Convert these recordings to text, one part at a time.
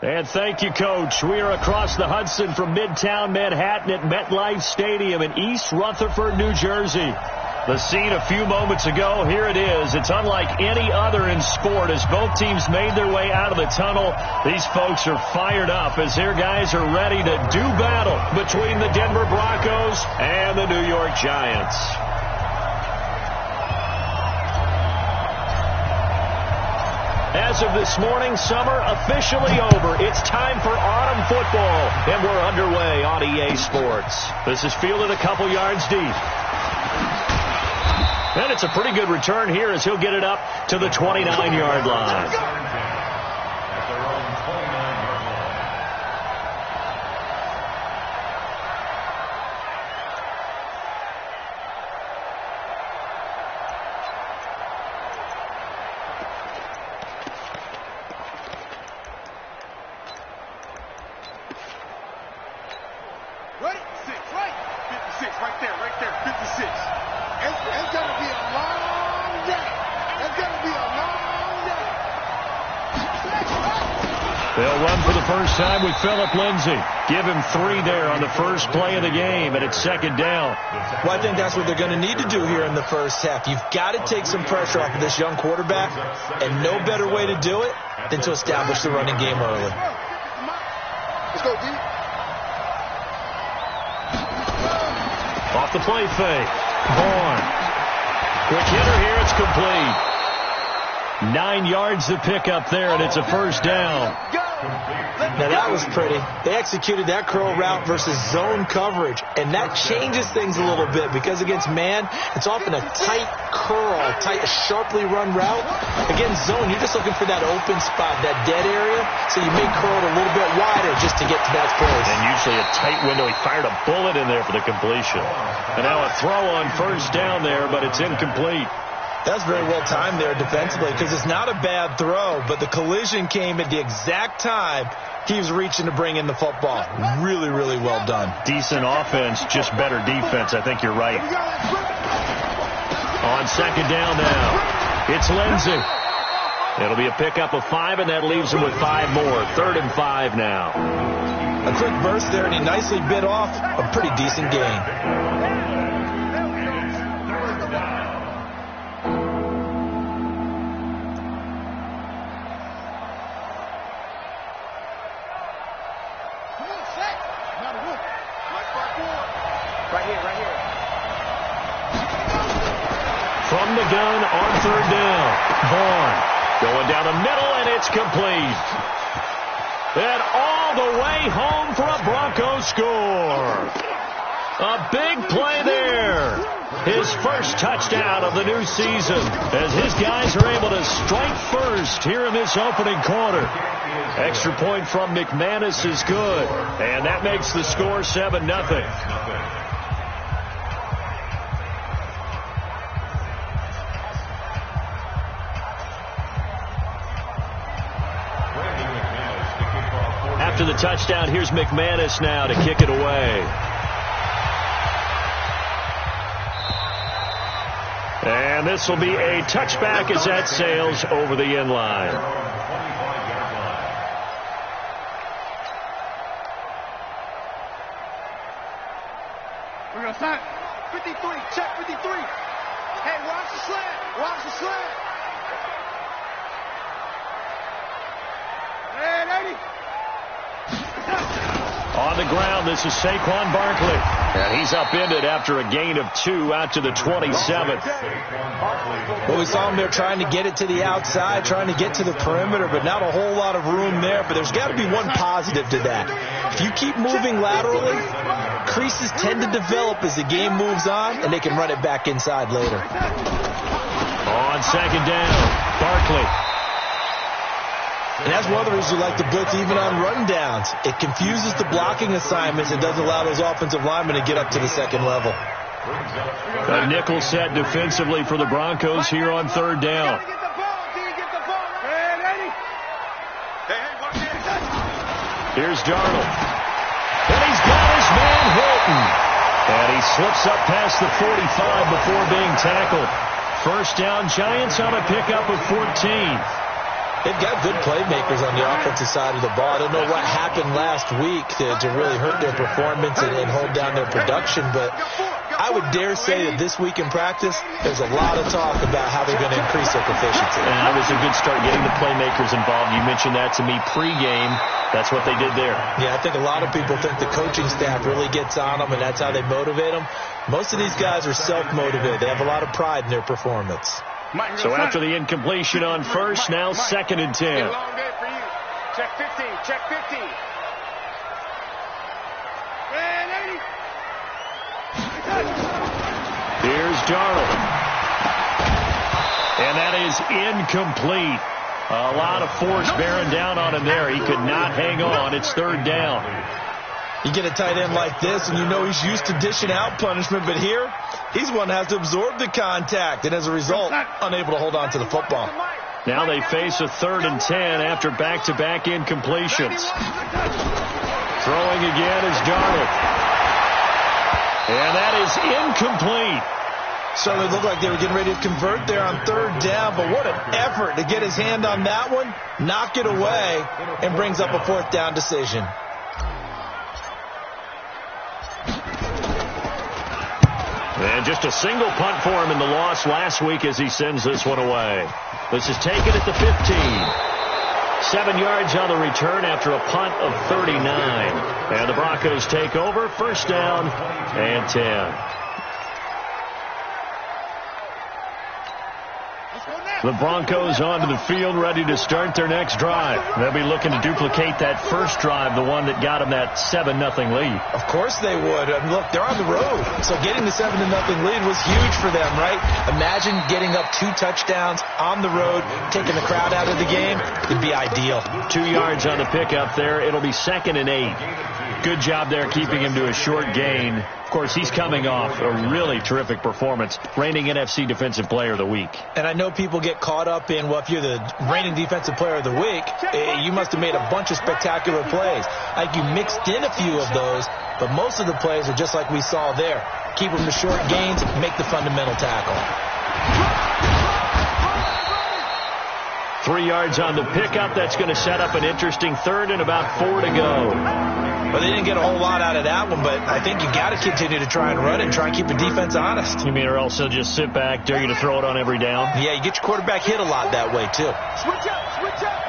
And thank you, Coach. We are across the Hudson from Midtown Manhattan at MetLife Stadium in East Rutherford, New Jersey. The scene a few moments ago, here it is. It's unlike any other in sport as both teams made their way out of the tunnel. These folks are fired up as their guys are ready to do battle between the Denver Broncos and the New York Giants. As of this morning, summer officially over. It's time for autumn football, and we're underway on EA Sports. This is fielded a couple yards deep. And it's a pretty good return here as he'll get it up to the 29-yard line. They'll run for the first time with Phillip Lindsay. Give him 3 there on the first play of the game, and it's second down. Well, I think that's what they're going to need to do here in the first half. You've got to take some pressure off of this young quarterback, and no better way to do it than to establish the running game early. Let's go, D. Off the play fake. Bourne. Quick hitter here. It's complete. 9 yards to pick up there, and it's a first down. Now, that was pretty. They executed that curl route versus zone coverage, and that changes things a little bit because against man, it's often a tight curl, tight, sharply run route. Against zone, you're just looking for that open spot, that dead area, so you may curl it a little bit wider just to get to that place. And usually a tight window. He fired a bullet in there for the completion. And now a throw on first down there, but it's incomplete. That's very well timed there defensively because it's not a bad throw, but the collision came at the exact time he was reaching to bring in the football. Really, really well done. Decent offense, just better defense. I think you're right. On second down now, it's Lindsay. It'll be a pickup of 5, and that leaves him with 5 more. 3rd and 5 now. A quick burst there, and he nicely bit off a pretty decent gain. From the gun on 3rd down. Bourne going down the middle, and it's complete. And all the way home for a Broncos score. A big play there. His first touchdown of the new season as his guys are able to strike first here in this opening quarter. Extra point from McManus is good, and that makes the score 7-0. After the touchdown, here's McManus now to kick it away. And this will be a touchback as that sails over the end line. We're going to start. 53, check 53. Hey, watch the slant. Watch the slant. And 80. On the ground, this is Saquon Barkley. And he's upended after a gain of 2 out to the 27th. Well, we saw him there trying to get it to the outside, trying to get to the perimeter, but not a whole lot of room there. But there's got to be one positive to that. If you keep moving laterally, creases tend to develop as the game moves on, and they can run it back inside later. On second down, Barkley. And that's one of the reasons you like to blitz even on run downs. It confuses the blocking assignments and doesn't allow those offensive linemen to get up to the second level. A nickel set defensively for the Broncos here on 3rd down. Here's Darnold. And he's got his man Hilton. And he slips up past the 45 before being tackled. First down, Giants on a pickup of 14. They've got good playmakers on the offensive side of the ball. I don't know what happened last week to really hurt their performance and hold down their production, but I would dare say that this week in practice, there's a lot of talk about how they're going to increase their proficiency. And that was a good start getting the playmakers involved. You mentioned that to me pregame. That's what they did there. Yeah, I think a lot of people think the coaching staff really gets on them, and that's how they motivate them. Most of these guys are self-motivated. They have a lot of pride in their performance. So after the incompletion on first, now 2nd and 10. Long day for you. Check 15. Check 15. And 80. Here's Darnold. And that is incomplete. A lot of force bearing down on him there. He could not hang on. It's 3rd down. You get a tight end like this, and you know he's used to dishing out punishment, but here, he's one that has to absorb the contact, and as a result, unable to hold on to the football. Now they face a 3rd and 10 after back-to-back incompletions. Throwing again is Darnold. And that is incomplete. Certainly looked like they were getting ready to convert there on 3rd down, but what an effort to get his hand on that one, knock it away, and brings up a 4th down decision. And just a single punt for him in the loss last week as he sends this one away. This is taken at the 15. 7 yards on the return after a punt of 39. And the Broncos take over, 1st down and 10. The Broncos onto the field, ready to start their next drive. They'll be looking to duplicate that first drive, the one that got them that 7-0 lead. Of course they would. I mean, look, they're on the road, so getting the 7-0 lead was huge for them, right? Imagine getting up 2 touchdowns on the road, taking the crowd out of the game. It'd be ideal. 2 yards on the pickup there. It'll be 2nd and 8. Good job there keeping him to a short gain. Of course, he's coming off a really terrific performance, reigning NFC Defensive Player of the Week. And I know people get caught up in, well, if you're the reigning Defensive Player of the Week, you must have made a bunch of spectacular plays. Like you mixed in a few of those, but most of the plays are just like we saw there. Keep them to short gains, make the fundamental tackle. 3 yards on the pickup. That's going to set up an interesting 3rd and about 4 to go. Well, they didn't get a whole lot out of that one, but I think you got to continue to try and run and try and keep the defense honest. You mean or else they'll just sit back, dare you to throw it on every down? Yeah, you get your quarterback hit a lot that way, too. Switch up. Switch up.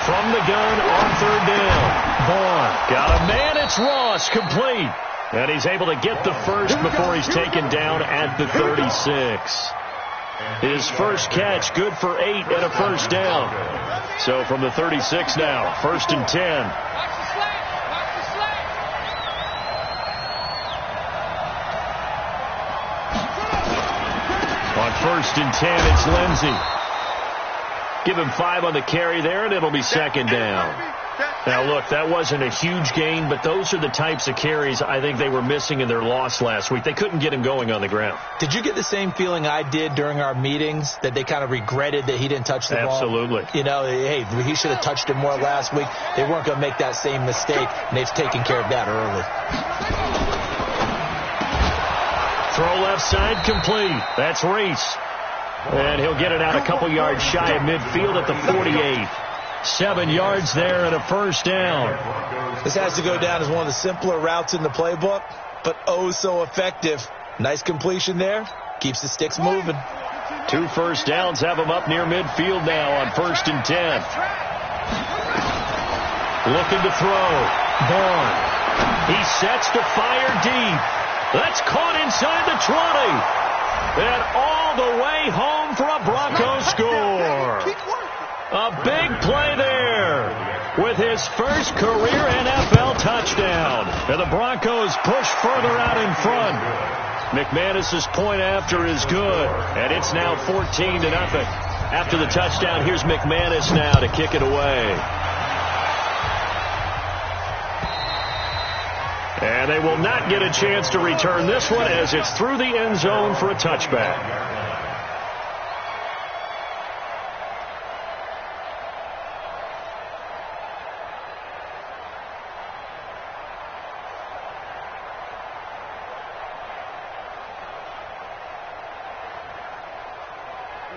From the gun on 3rd down. Bourne got a man. It's Ross, complete. And he's able to get the first before he's taken down at the 36. His first catch, good for 8 and a 1st down. So from the 36 now, 1st and 10. On 1st and 10, it's Lindsey. Give him 5 on the carry there, and it'll be 2nd down. Now, look, that wasn't a huge gain, but those are the types of carries I think they were missing in their loss last week. They couldn't get him going on the ground. Did you get the same feeling I did during our meetings, that they kind of regretted that he didn't touch the ball? Absolutely. You know, hey, he should have touched it more last week. They weren't going to make that same mistake, and they've taken care of that early. Throw left side, complete. That's Reese. And he'll get it out a couple yards shy of midfield at the 48. 7 yards there and a 1st down. This has to go down as one of the simpler routes in the playbook, but oh so effective. Nice completion there. Keeps the sticks moving. 2 first downs have him up near midfield now on 1st and 10. Looking to throw. Bourne. He sets to fire deep. That's caught inside the 20. And all the way home for a Broncos score. A big play there with his first career NFL touchdown. And the Broncos push further out in front. McManus's point after is good, and it's now 14-0. After the touchdown, here's McManus now to kick it away. And they will not get a chance to return this one as it's through the end zone for a touchback.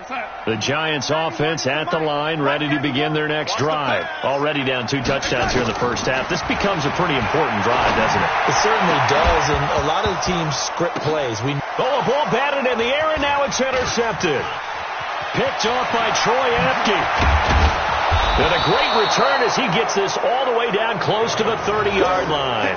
The Giants offense at the line, ready to begin their next drive. Already down 2 touchdowns here in the first half. This becomes a pretty important drive, doesn't it? It certainly does, and a lot of the teams script plays. The ball batted in the air, and now it's intercepted. Picked off by Troy Apke. And a great return as he gets this all the way down close to the 30-yard line.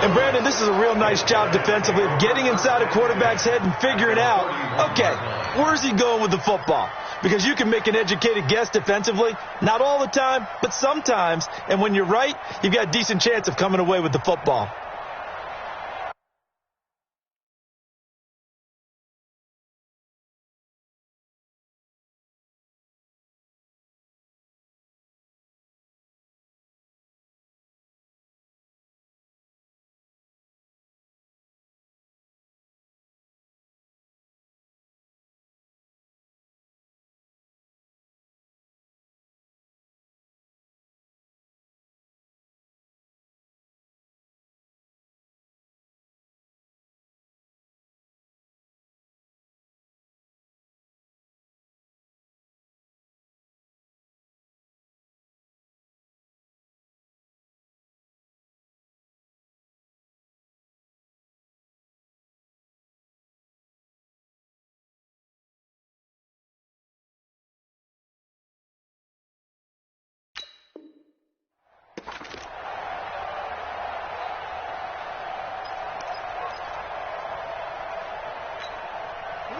And, Brandon, this is a real nice job defensively of getting inside a quarterback's head and figuring out, okay, where's he going with the football? Because you can make an educated guess defensively. Not all the time, but sometimes. And when you're right, you've got a decent chance of coming away with the football.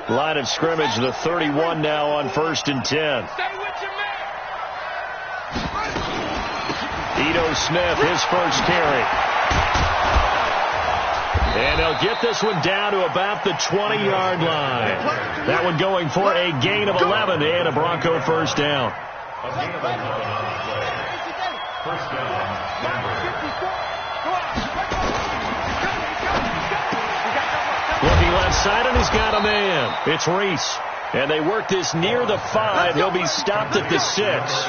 Line of scrimmage, the 31 now on 1st and 10. Ito Smith, his first carry. And they'll get this one down to about the 20-yard line. That one going for a gain of 11 and a Bronco first down. First down, looking left side, and he's got a man. It's Reese. And they work this near the 5. He'll be stopped at the 6.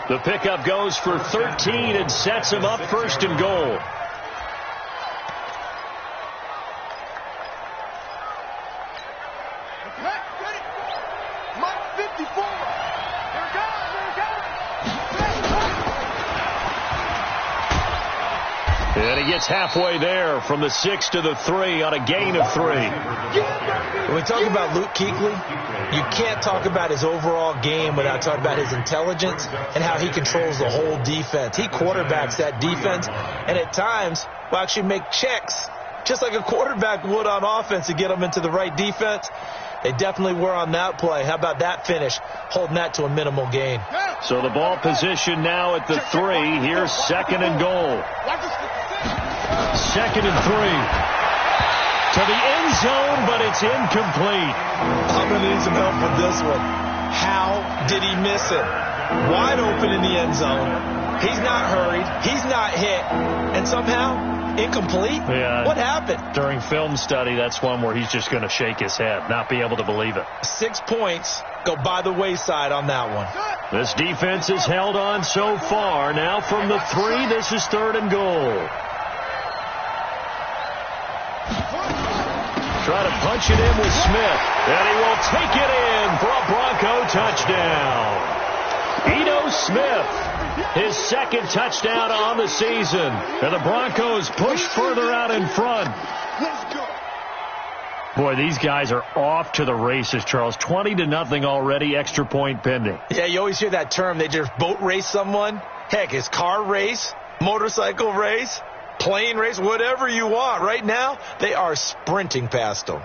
The pickup goes for 13 and sets him up 1st and goal. And he gets halfway there from the 6 to the 3 on a gain of 3. When we talk about Luke Kuechly, you can't talk about his overall game without talking about his intelligence and how he controls the whole defense. He quarterbacks that defense and at times will actually make checks just like a quarterback would on offense to get them into the right defense. They definitely were on that play. How about that finish, holding that to a minimal gain? So the ball position now at the 3. Here's 2nd and goal. 2nd and 3. To the end zone, but it's incomplete. I'm going to need some help with this one. How did he miss it? Wide open in the end zone. He's not hurried. He's not hit. And somehow, incomplete? Yeah. What happened? During film study, that's one where he's just going to shake his head, not be able to believe it. 6 points go by the wayside on that one. This defense has held on so far. Now from the 3, this is 3rd and goal. Try to punch it in with Smith, and he will take it in for a Bronco touchdown. Ito Smith, his 2nd touchdown on the season, and the Broncos push further out in front. Boy, these guys are off to the races, Charles. 20-0 already, extra point pending. Yeah, you always hear that term. They just boat race someone. Heck, it's car race, motorcycle race, plane race, whatever you want. Right now, they are sprinting past them.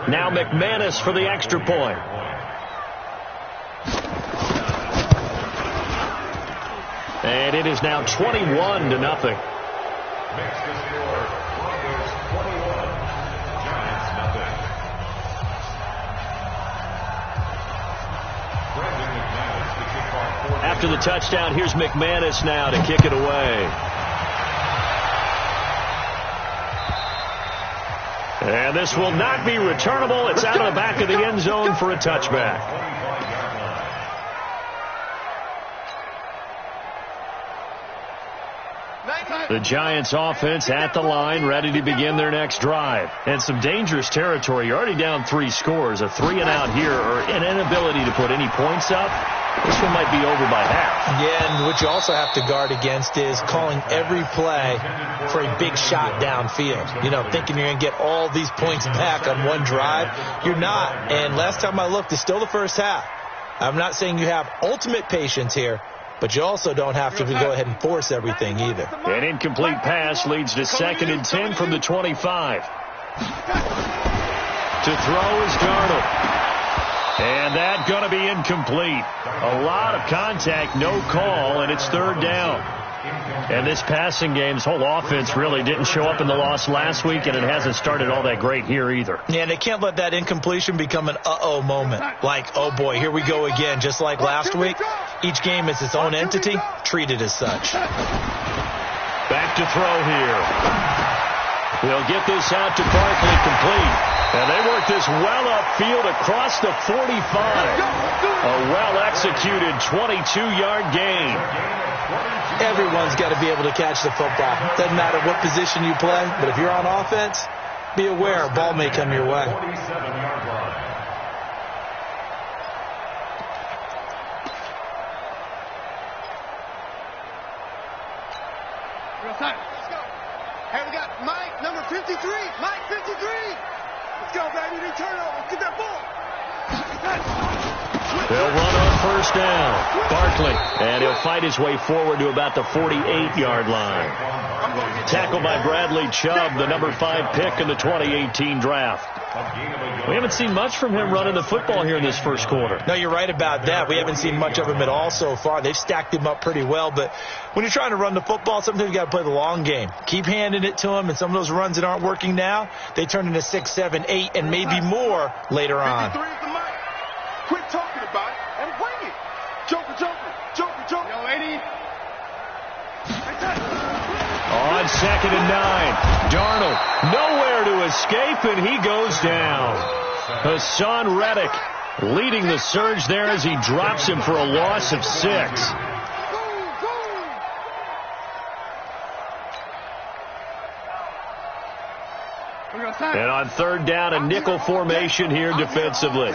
Now McManus for the extra point. And it is now 21-0. After the touchdown, here's McManus now to kick it away. And this will not be returnable. It's out of the back of the end zone for a touchback. The Giants offense at the line, ready to begin their next drive. And some dangerous territory. You're already down 3 scores. A 3-and-out here, or an inability to put any points up. This one might be over by half. Yeah, and what you also have to guard against is calling every play for a big shot downfield. You know, thinking you're going to get all these points back on one drive. You're not. And last time I looked, it's still the first half. I'm not saying you have ultimate patience here, but you also don't have to go ahead and force everything either. An incomplete pass leads to 2nd and 10 from the 25. To throw is Darnold. And that's going to be incomplete. A lot of contact, no call, and it's 3rd down. And this passing game's whole offense really didn't show up in the loss last week, and it hasn't started all that great here either. Yeah, and they can't let that incompletion become an uh-oh moment. Like, oh boy, here we go again. Just like last week, each game is its own entity, treated as such. Back to throw here. They'll get this out to Barkley complete. And they work this well upfield across the 45. A well-executed 22-yard gain. Everyone's got to be able to catch the football. Doesn't matter what position you play, but if you're on offense, be aware a ball may come your way. Hey, we got Mike, number 53. Mike, 53. Let's go, baby. Return over. Let's get that ball. They'll run on 1st down. Barkley. And he'll fight his way forward to about the 48-yard line. Tackled by Bradley Chubb, the number 5 pick in the 2018 draft. We haven't seen much from him running the football here in this first quarter. No, you're right about that. We haven't seen much of him at all so far. They've stacked him up pretty well, but when you're trying to run the football, sometimes you got to play the long game. Keep handing it to him, and some of those runs that aren't working now, they turn into 6, 7, 8, and maybe more later on. Quit talking about it and bring it. Joker, Joker, Joker, Joker. Yo, lady. On 2nd and 9, Darnold nowhere to escape, and he goes down. Hassan Reddick leading the surge there as he drops him for a loss of 6. And on 3rd down, a nickel formation here defensively.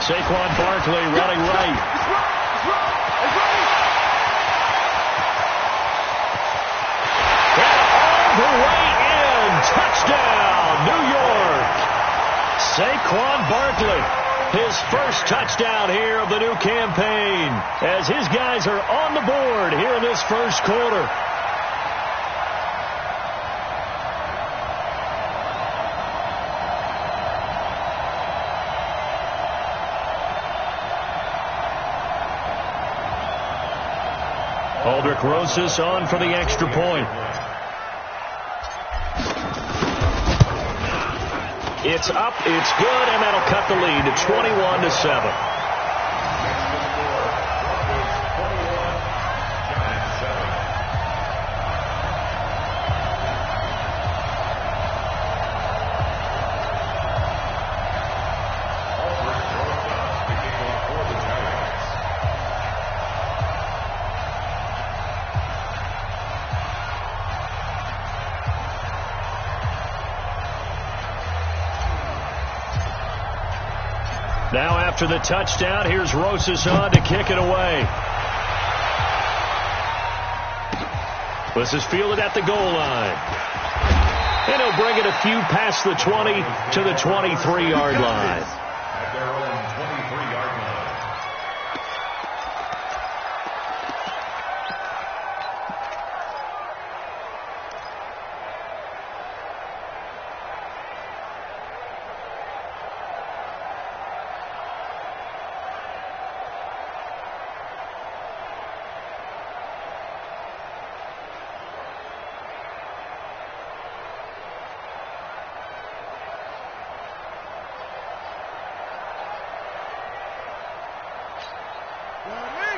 Saquon Barkley running right. The way in. Touchdown, New York. Saquon Barkley, his first touchdown here of the new campaign, as his guys are on the board here in this first quarter. Aldrich Rosas on for the extra point. It's up, it's good, and that'll cut the lead to 21-7. Now after the touchdown, here's Rosas on to kick it away. This is fielded at the goal line. And he'll bring it a few past the 20 to the 23-yard line. At their own 23-yard line.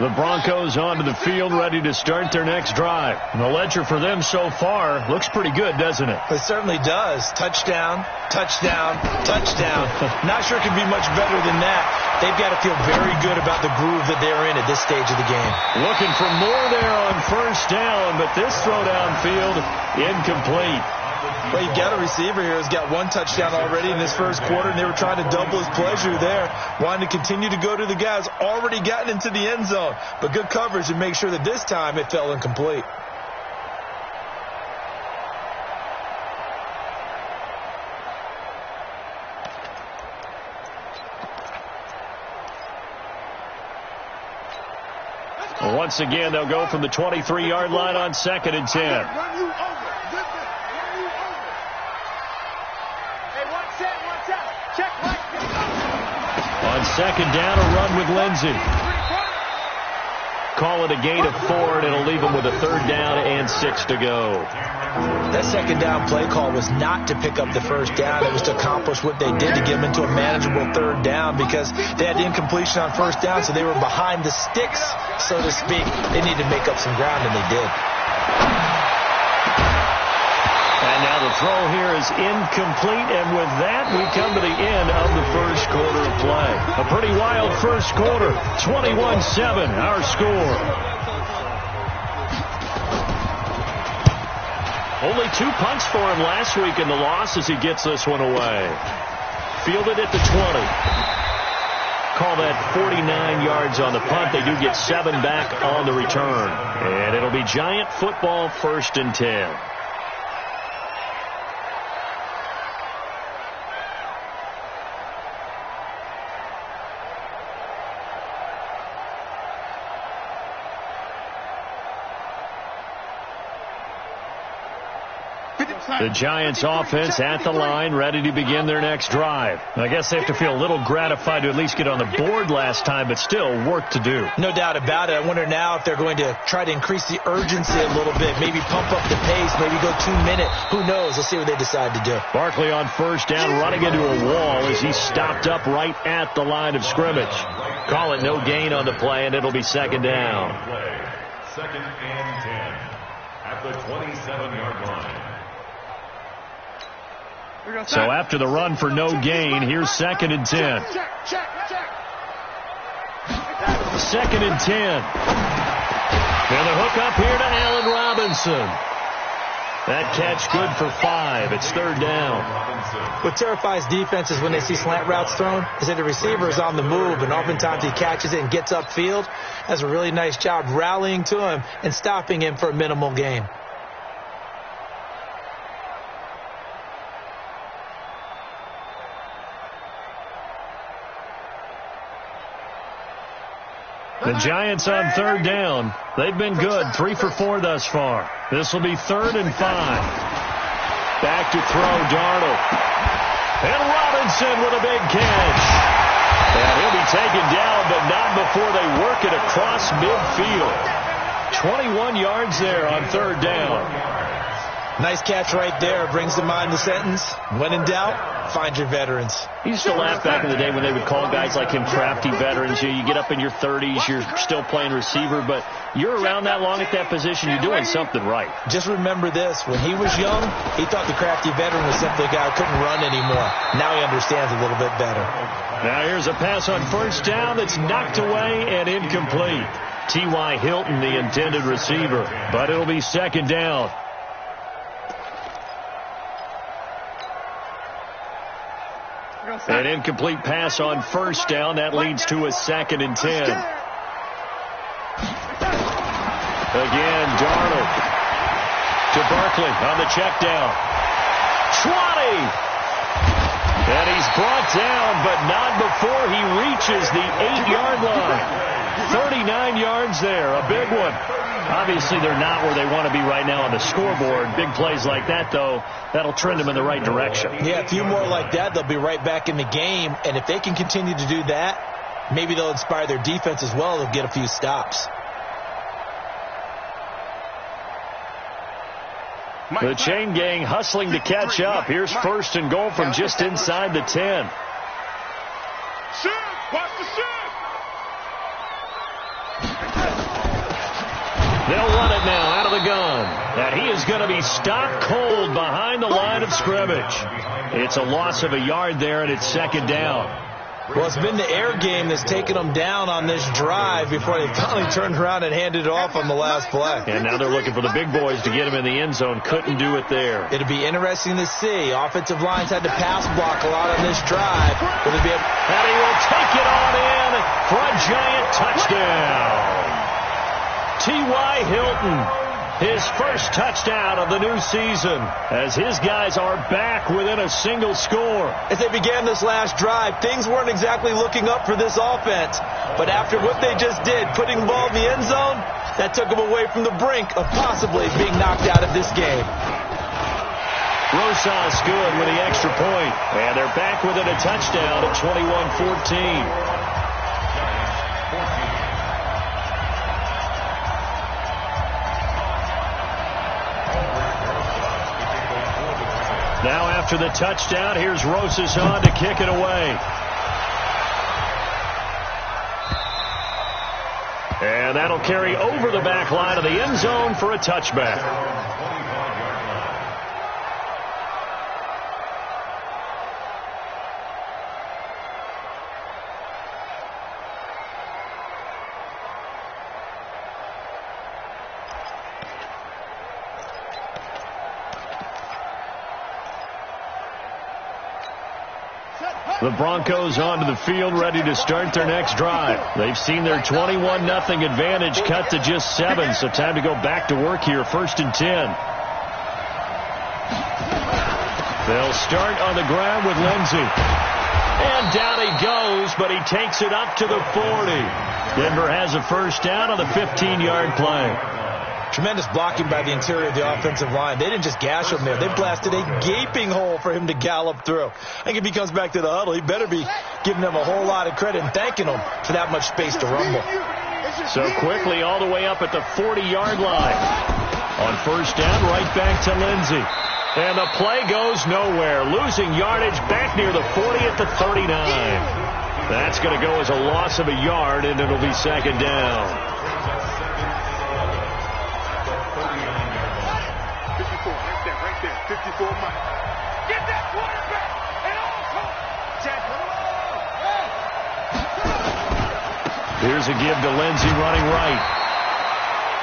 The Broncos onto the field, ready to start their next drive. And the ledger for them so far looks pretty good, doesn't it? It certainly does. Touchdown, touchdown, touchdown. Not sure it could be much better than that. They've got to feel very good about the groove that they're in at this stage of the game. Looking for more there on first down, but this throw downfield incomplete. Well, you've got a receiver here who's got one touchdown already in this first quarter, and they were trying to double his pleasure there, wanting to continue to go to the guys already gotten into the end zone. But good coverage to make sure that this time it fell incomplete. Once again, they'll go from the 23-yard line on 2nd and 10. On 2nd down, a run with Lindsey. Call it a gain of 4, and it'll leave them with a 3rd down and 6 to go. That 2nd down play call was not to pick up the 1st down. It was to accomplish what they did to get them into a manageable 3rd down because they had incompletion on 1st down, so they were behind the sticks, so to speak. They needed to make up some ground, and they did. And now the throw here is incomplete, and with that, we come to the end of the first quarter of play. A pretty wild first quarter, 21-7, our score. Only 2 punts for him last week in the loss as he gets this one away. Fielded at the 20. Call that 49 yards on the punt. They do get 7 back on the return. And it'll be Giant football, 1st and 10. The Giants offense at the line, ready to begin their next drive. I guess they have to feel a little gratified to at least get on the board last time, but still work to do. No doubt about it. I wonder now if they're going to try to increase the urgency a little bit, maybe pump up the pace, maybe go 2 minute. Who knows? Let's see what they decide to do. Barkley on 1st down, running into a wall as he's stopped up right at the line of scrimmage. Call it no gain on the play, and it'll be 2nd down. 2nd and 10 at the 27-yard line. So after the run for no gain, here's 2nd and 10. 2nd and 10. And the hook up here to Allen Robinson. That catch good for 5. It's 3rd down. What terrifies defenses when they see slant routes thrown is that the receiver is on the move, and oftentimes he catches it and gets upfield. That's a really nice job rallying to him and stopping him for a minimal gain. The Giants on 3rd down. They've been good, 3 for 4 thus far. This will be 3rd and 5. Back to throw, Darnold. And Robinson with a big catch. And he'll be taken down, but not before they work it across midfield. 21 yards there on 3rd down. Nice catch right there. Brings to mind the sentence, when in doubt, find your veterans. You used to laugh back in the day when they would call guys like him crafty veterans. You get up in your 30s, you're still playing receiver, but you're around that long at that position, you're doing something right. Just remember this. When he was young, he thought the crafty veteran was simply a guy who couldn't run anymore. Now he understands a little bit better. Now here's a pass on 1st down that's knocked away and incomplete. T.Y. Hilton, the intended receiver, but it'll be 2nd down. An incomplete pass on 1st down. That leads to a 2nd and 10. Again, Darnold to Barkley on the check down. 20! And he's brought down, but not before he reaches the 8-yard line. 39 yards there, a big one. Obviously, they're not where they want to be right now on the scoreboard. Big plays like that, though, that'll trend them in the right direction. Yeah, a few more like that, they'll be right back in the game. And if they can continue to do that, maybe they'll inspire their defense as well. They'll get a few stops. The chain gang hustling to catch up. Here's 1st and goal from just inside the 10. Shoot! Watch the shoot! They'll run it now out of the gun. And he is going to be stopped cold behind the line of scrimmage. It's a loss of a yard there, and it's second down. Well, it's been the air game that's taken them down on this drive before they finally turned around and handed it off on the last play. And now they're looking for the big boys to get him in the end zone. Couldn't do it there. It'll be interesting to see. Offensive lines had to pass block a lot on this drive. Will they be able... And he will take it on in for a giant touchdown. T.Y. Hilton. His first touchdown of the new season as his guys are back within a single score. As they began this last drive, things weren't exactly looking up for this offense. But after what they just did, putting the ball in the end zone, that took them away from the brink of possibly being knocked out of this game. Rosas good with the extra point. And they're back within a touchdown at 21-14. Now after the touchdown, here's Rosas on to kick it away. And that'll carry over the back line of the end zone for a touchback. The Broncos onto the field, ready to start their next drive. They've seen their 21-0 advantage cut to just 7, so time to go back to work here. 1st and 10. They'll start on the ground with Lindsey. And down he goes, but he takes it up to the 40. Denver has a first down on the 15-yard play. Tremendous blocking by the interior of the offensive line. They didn't just gash him there. They blasted a gaping hole for him to gallop through. I think if he comes back to the huddle, he better be giving them a whole lot of credit and thanking them for that much space to rumble. So quickly all the way up at the 40-yard line. On first down, right back to Lindsey. And the play goes nowhere. Losing yardage back near the 40 at the 39. That's going to go as a loss of a yard, and it'll be second down. 54 miles. Get that quarterback and all. Here's a give to Lindsey running right.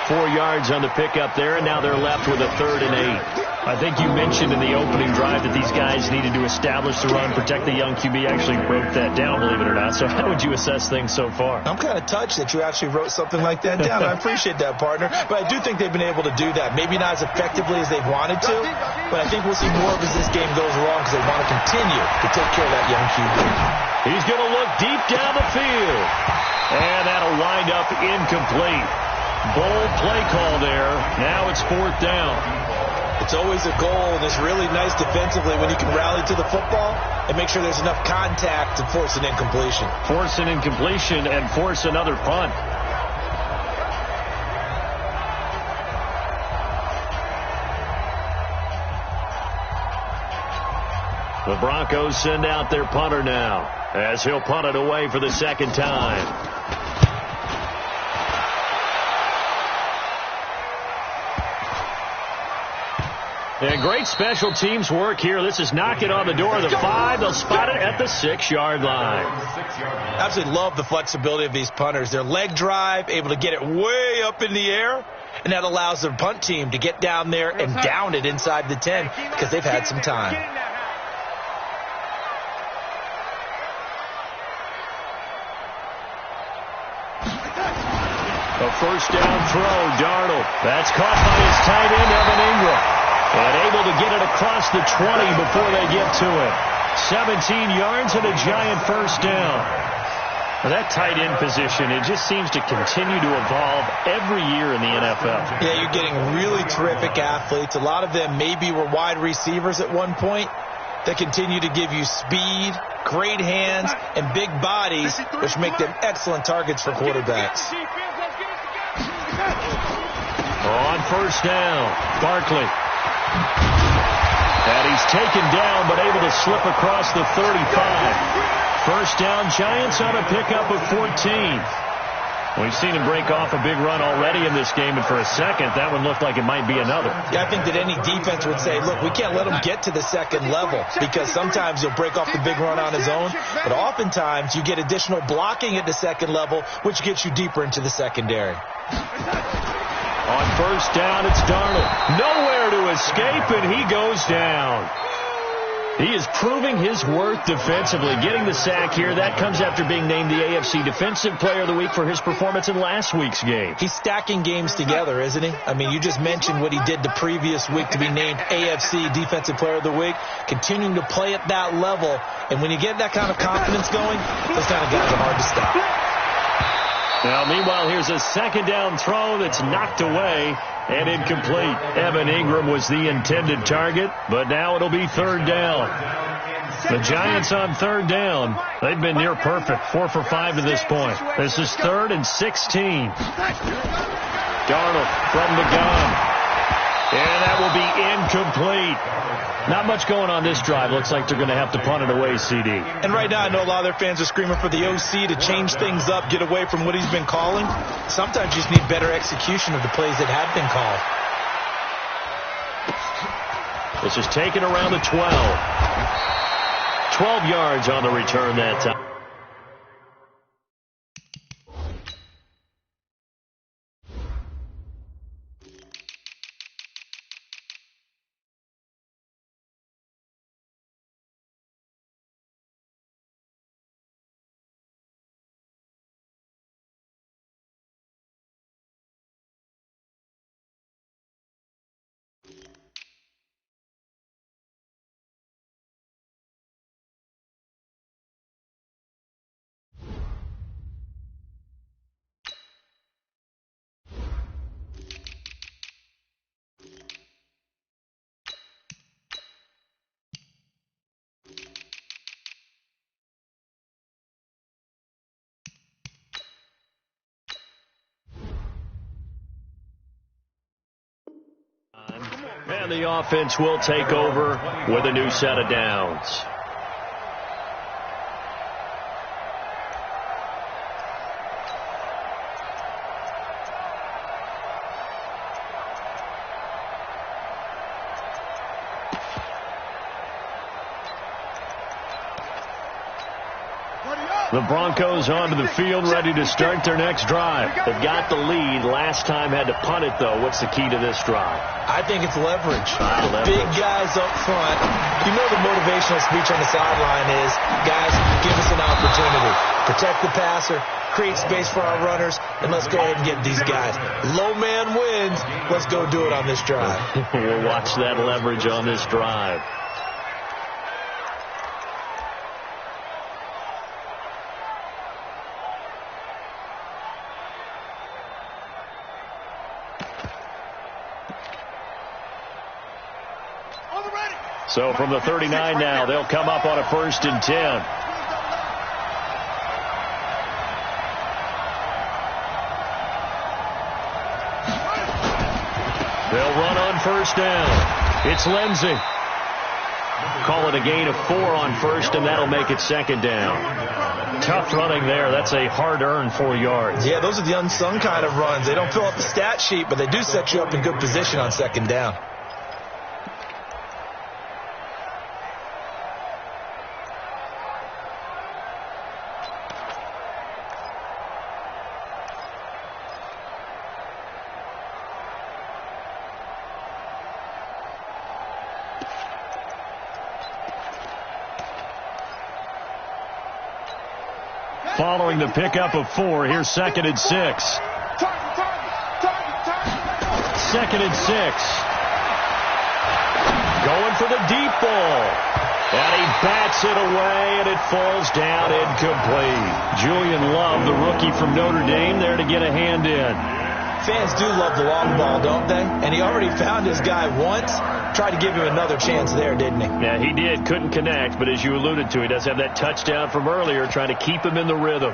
4 yards on the pickup there, and now they're left with a 3rd and 8. I think you mentioned in the opening drive that these guys needed to establish the run, protect the young QB. Actually wrote that down, believe it or not. So how would you assess things so far? I'm kind of touched that you actually wrote something like that down. I appreciate that, partner. But I do think they've been able to do that. Maybe not as effectively as they've wanted to, but I think we'll see more of as this game goes along because they want to continue to take care of that young QB. He's going to look deep down the field. And that'll wind up incomplete. Bold play call there. Now it's 4th down. It's always a goal, and it's really nice defensively when you can rally to the football and make sure there's enough contact to force an incompletion. Force an incompletion and force another punt. The Broncos send out their punter now as he'll punt it away for the second time. And great special teams work here. This is knock it on the door of the 5. They'll spot it at the 6-yard line. Absolutely love the flexibility of these punters. Their leg drive, able to get it way up in the air, and that allows their punt team to get down there and down it inside the 10 because they've had some time. A first down throw, Darnold. That's caught by his tight end, Evan Ingram. And able to get it across the 20 before they get to it. 17 yards and a giant first down. Now that tight end position, it just seems to continue to evolve every year in the NFL. Yeah, you're getting really terrific athletes. A lot of them maybe were wide receivers at one point that continue to give you speed, great hands, and big bodies, which make them excellent targets for quarterbacks. On first down, Barkley. And he's taken down, but able to slip across the 35. First down, Giants on a pickup of 14. We've seen him break off a big run already in this game, and for a second, that one looked like it might be another. Yeah, I think that any defense would say, look, we can't let him get to the second level, because sometimes he'll break off the big run on his own, but oftentimes you get additional blocking at the second level, which gets you deeper into the secondary. On first down, it's Darnold. Nowhere to escape, and he goes down. He is proving his worth defensively, getting the sack here. That comes after being named the AFC Defensive Player of the Week for his performance in last week's game. He's stacking games together, isn't he? I mean, you just mentioned what he did the previous week to be named AFC Defensive Player of the Week, continuing to play at that level. And when you get that kind of confidence going, those kind of guys are hard to stop. Now, meanwhile, here's a second down throw that's knocked away and incomplete. Evan Ingram was the intended target, but now it'll be third down. The Giants on third down. They've been near perfect, 4 for 5 to this point. This is 3rd and 16. Darnold from the gun. And that will be incomplete. Not much going on this drive. Looks like they're going to have to punt it away, CD. And right now, I know a lot of their fans are screaming for the OC to change things up, get away from what he's been calling. Sometimes you just need better execution of the plays that have been called. This is taken around the 12. 12 yards on the return that time. And the offense will take over with a new set of downs. The Broncos onto the field, ready to start their next drive. They've got the lead. Last time had to punt it, though. What's the key to this drive? I think it's leverage. Big guys up front. You know the motivational speech on the sideline is, guys, give us an opportunity. Protect the passer, create space for our runners, and let's go ahead and get these guys. Low man wins. Let's go do it on this drive. We'll watch that leverage on this drive. So from the 39 now, they'll come up on a 1st and 10. They'll run on 1st down. It's Lindsey. Call it a gain of 4 on 1st, and that'll make it 2nd down. Tough running there. That's a hard-earned 4 yards. Yeah, those are the unsung kind of runs. They don't fill up the stat sheet, but they do set you up in good position on 2nd down. Following the pickup of 4, here's 2nd and 6. 2nd and 6. Going for the deep ball. And he bats it away, and it falls down incomplete. Julian Love, the rookie from Notre Dame, there to get a hand in. Fans do love the long ball, don't they? And he already found his guy once. Tried to give him another chance there, didn't he? Yeah, he did. Couldn't connect, but as you alluded to, he does have that touchdown from earlier, trying to keep him in the rhythm.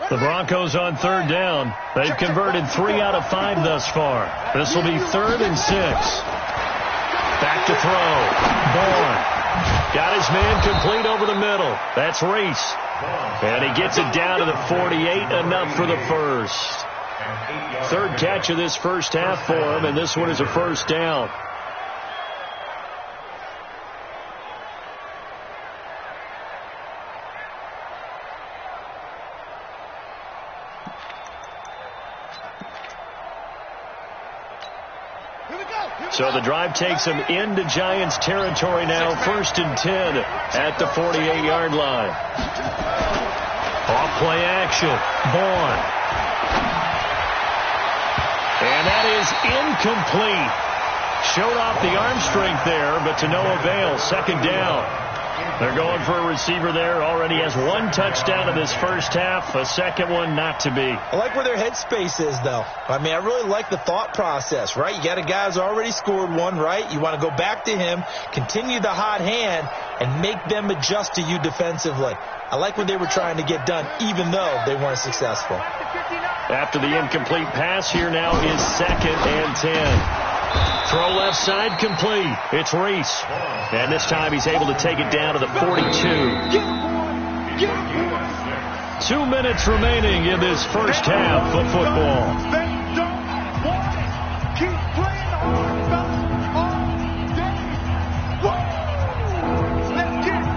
The Broncos on third down. They've converted 3 out of 5 thus far. This will be 3rd and 6. Back to throw. Bourne. Got his man complete over the middle. That's Reese. And he gets it down to the 48, enough for the first. 3rd catch of this first half for him, and this one is a first down. So the drive takes him into Giants territory now. 1st and 10 at the 48-yard line. Off play action. Bourne. And that is incomplete. Showed off the arm strength there, but to no avail. 2nd down. They're going for a receiver there. Already has 1 touchdown in this first half. A second one not to be. I like where their headspace is, though. I mean, I really like the thought process, right? You got a guy who's already scored 1, right? You want to go back to him, continue the hot hand, and make them adjust to you defensively. I like what they were trying to get done, even though they weren't successful. After the incomplete pass, here now is 2nd and 10. Throw left side complete. It's Reese. And this time he's able to take it down to the 42. 2 minutes remaining in this first half of football. Keep playing hard, fellas, all day. Let's get it.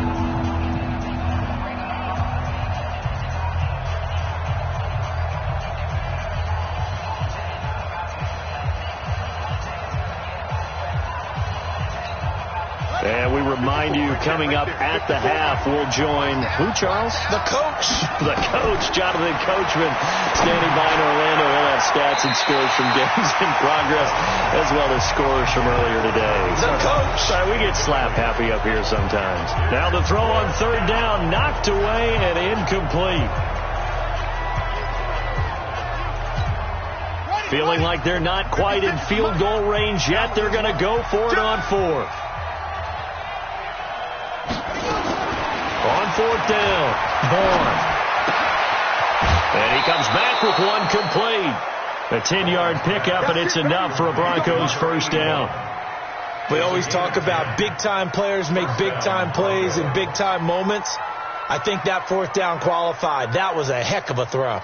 And we remind you, coming up at the half, we'll join who, Charles? The coach. The coach, Jonathan Coachman, standing by in Orlando. We'll have stats and scores from games in progress, as well as scores from earlier today. The coach. Sorry, we get slap happy up here sometimes. Now the throw on 3rd down, knocked away and incomplete. Feeling like they're not quite in field goal range yet. They're going to go for it on 4th. On 4th down, Bourne. And he comes back with 1 complete. A 10-yard pickup, and it's enough for a Broncos first down. We always talk about big-time players make big-time plays in big-time moments. I think that 4th down qualified. That was a heck of a throw.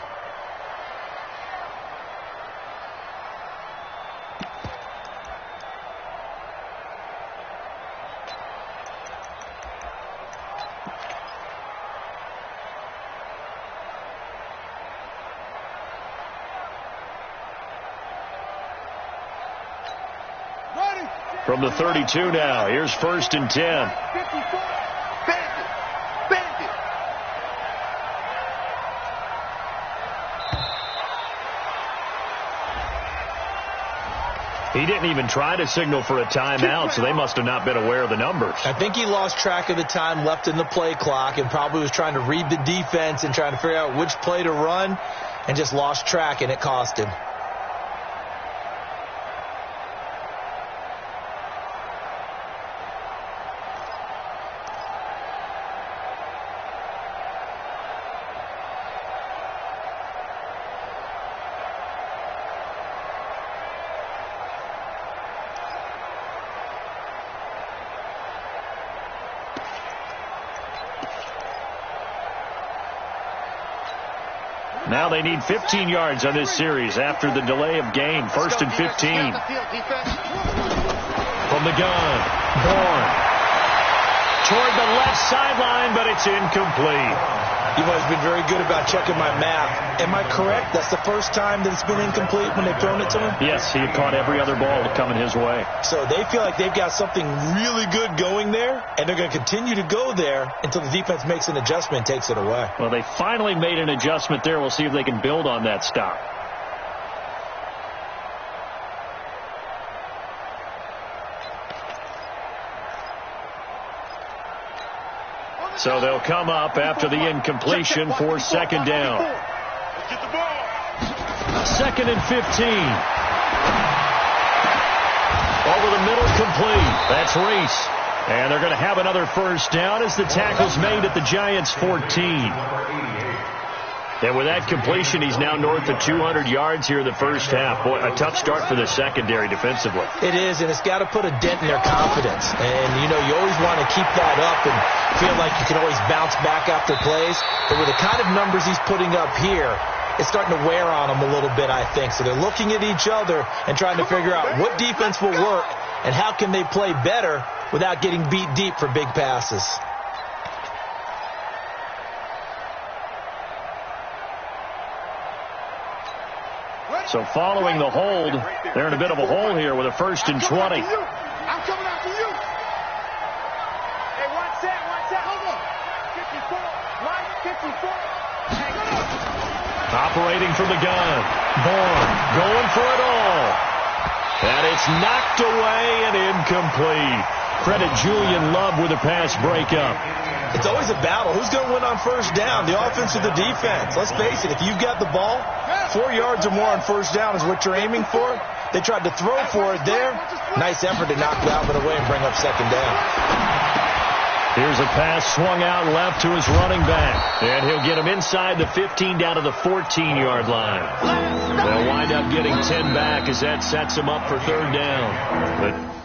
From the 32 now, here's 1st and 10. 54. Bandit. He didn't even try to signal for a timeout, so they must have not been aware of the numbers. I think he lost track of the time left in the play clock and probably was trying to read the defense and trying to figure out which play to run and just lost track, and it cost him. Now they need 15 yards on this series after the delay of game. 1st and 15. From the gun, Bourne. Toward the left sideline, but it's incomplete. You've always been very good about checking my math. Am I correct? That's the first time that it's been incomplete when they've thrown it to him? Yes, he had caught every other ball coming his way. So they feel like they've got something really good going there, and they're going to continue to go there until the defense makes an adjustment and takes it away. Well, they finally made an adjustment there. We'll see if they can build on that stop. So they'll come up after the incompletion for 2nd down. 2nd and 15. Over the middle, complete. That's Reese. And they're going to have another first down as the tackle's made at the Giants' 14. And with that completion, he's now north of 200 yards here in the first half. Boy, a tough start for the secondary defensively. It is, and it's got to put a dent in their confidence. And, you know, you always want to keep that up and feel like you can always bounce back after plays. But with the kind of numbers he's putting up here, it's starting to wear on them a little bit, I think. So they're looking at each other and trying to figure out what defense will work and how can they play better without getting beat deep for big passes. So following the hold, they're in a bit of a hole here with a 1st and 20. I'm coming after you. Hey, watch that. Hold on. 54. Line 54. Hang on. Operating from the gun. Bourne going for it all. And it's knocked away and incomplete. Credit Julian Love with a pass breakup. It's always a battle. Who's going to win on first down, the offense or the defense? Let's face it, if you've got the ball, 4 yards or more on first down is what you're aiming for. They tried to throw for it there. Nice effort to knock Dalvin away and bring up second down. Here's a pass swung out left to his running back. And he'll get him inside the 15 down to the 14-yard line. They'll wind up getting 10 back as that sets him up for third down. But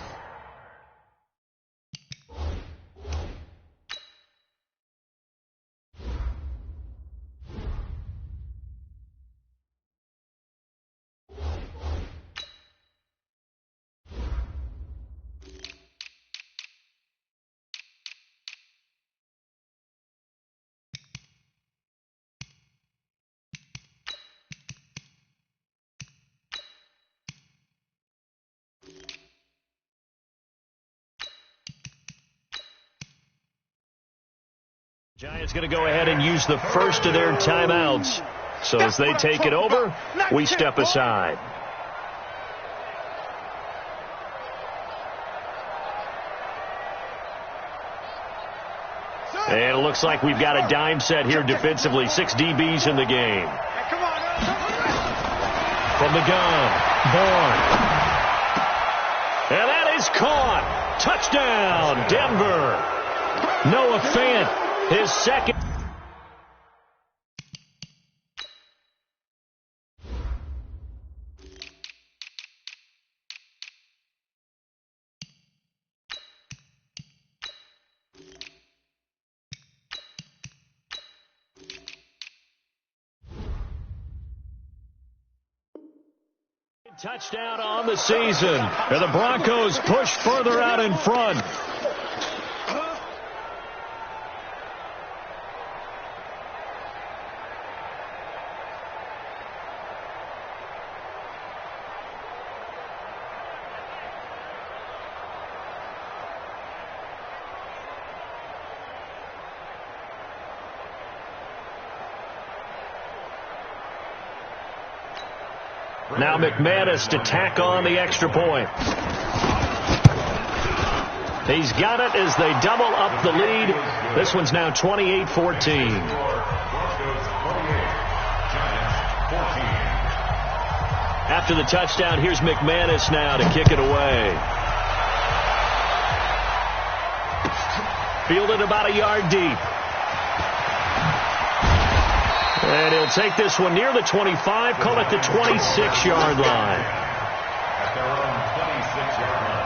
Giants going to go ahead and use the first of their timeouts. So as they take it over, we step aside. And it looks like we've got a dime set here defensively. 6 DBs in the game. From the gun, Bourne. And that is caught. Touchdown, Denver. Noah Fant. His second. Touchdown on the season. And the Broncos push further out in front. Now McManus to tack on the extra point. He's got it as they double up the lead. This one's now 28-14. After the touchdown, here's McManus now to kick it away. Fielded about a yard deep. And he'll take this one near the 25, call it the 26-yard line. At their own 26-yard line.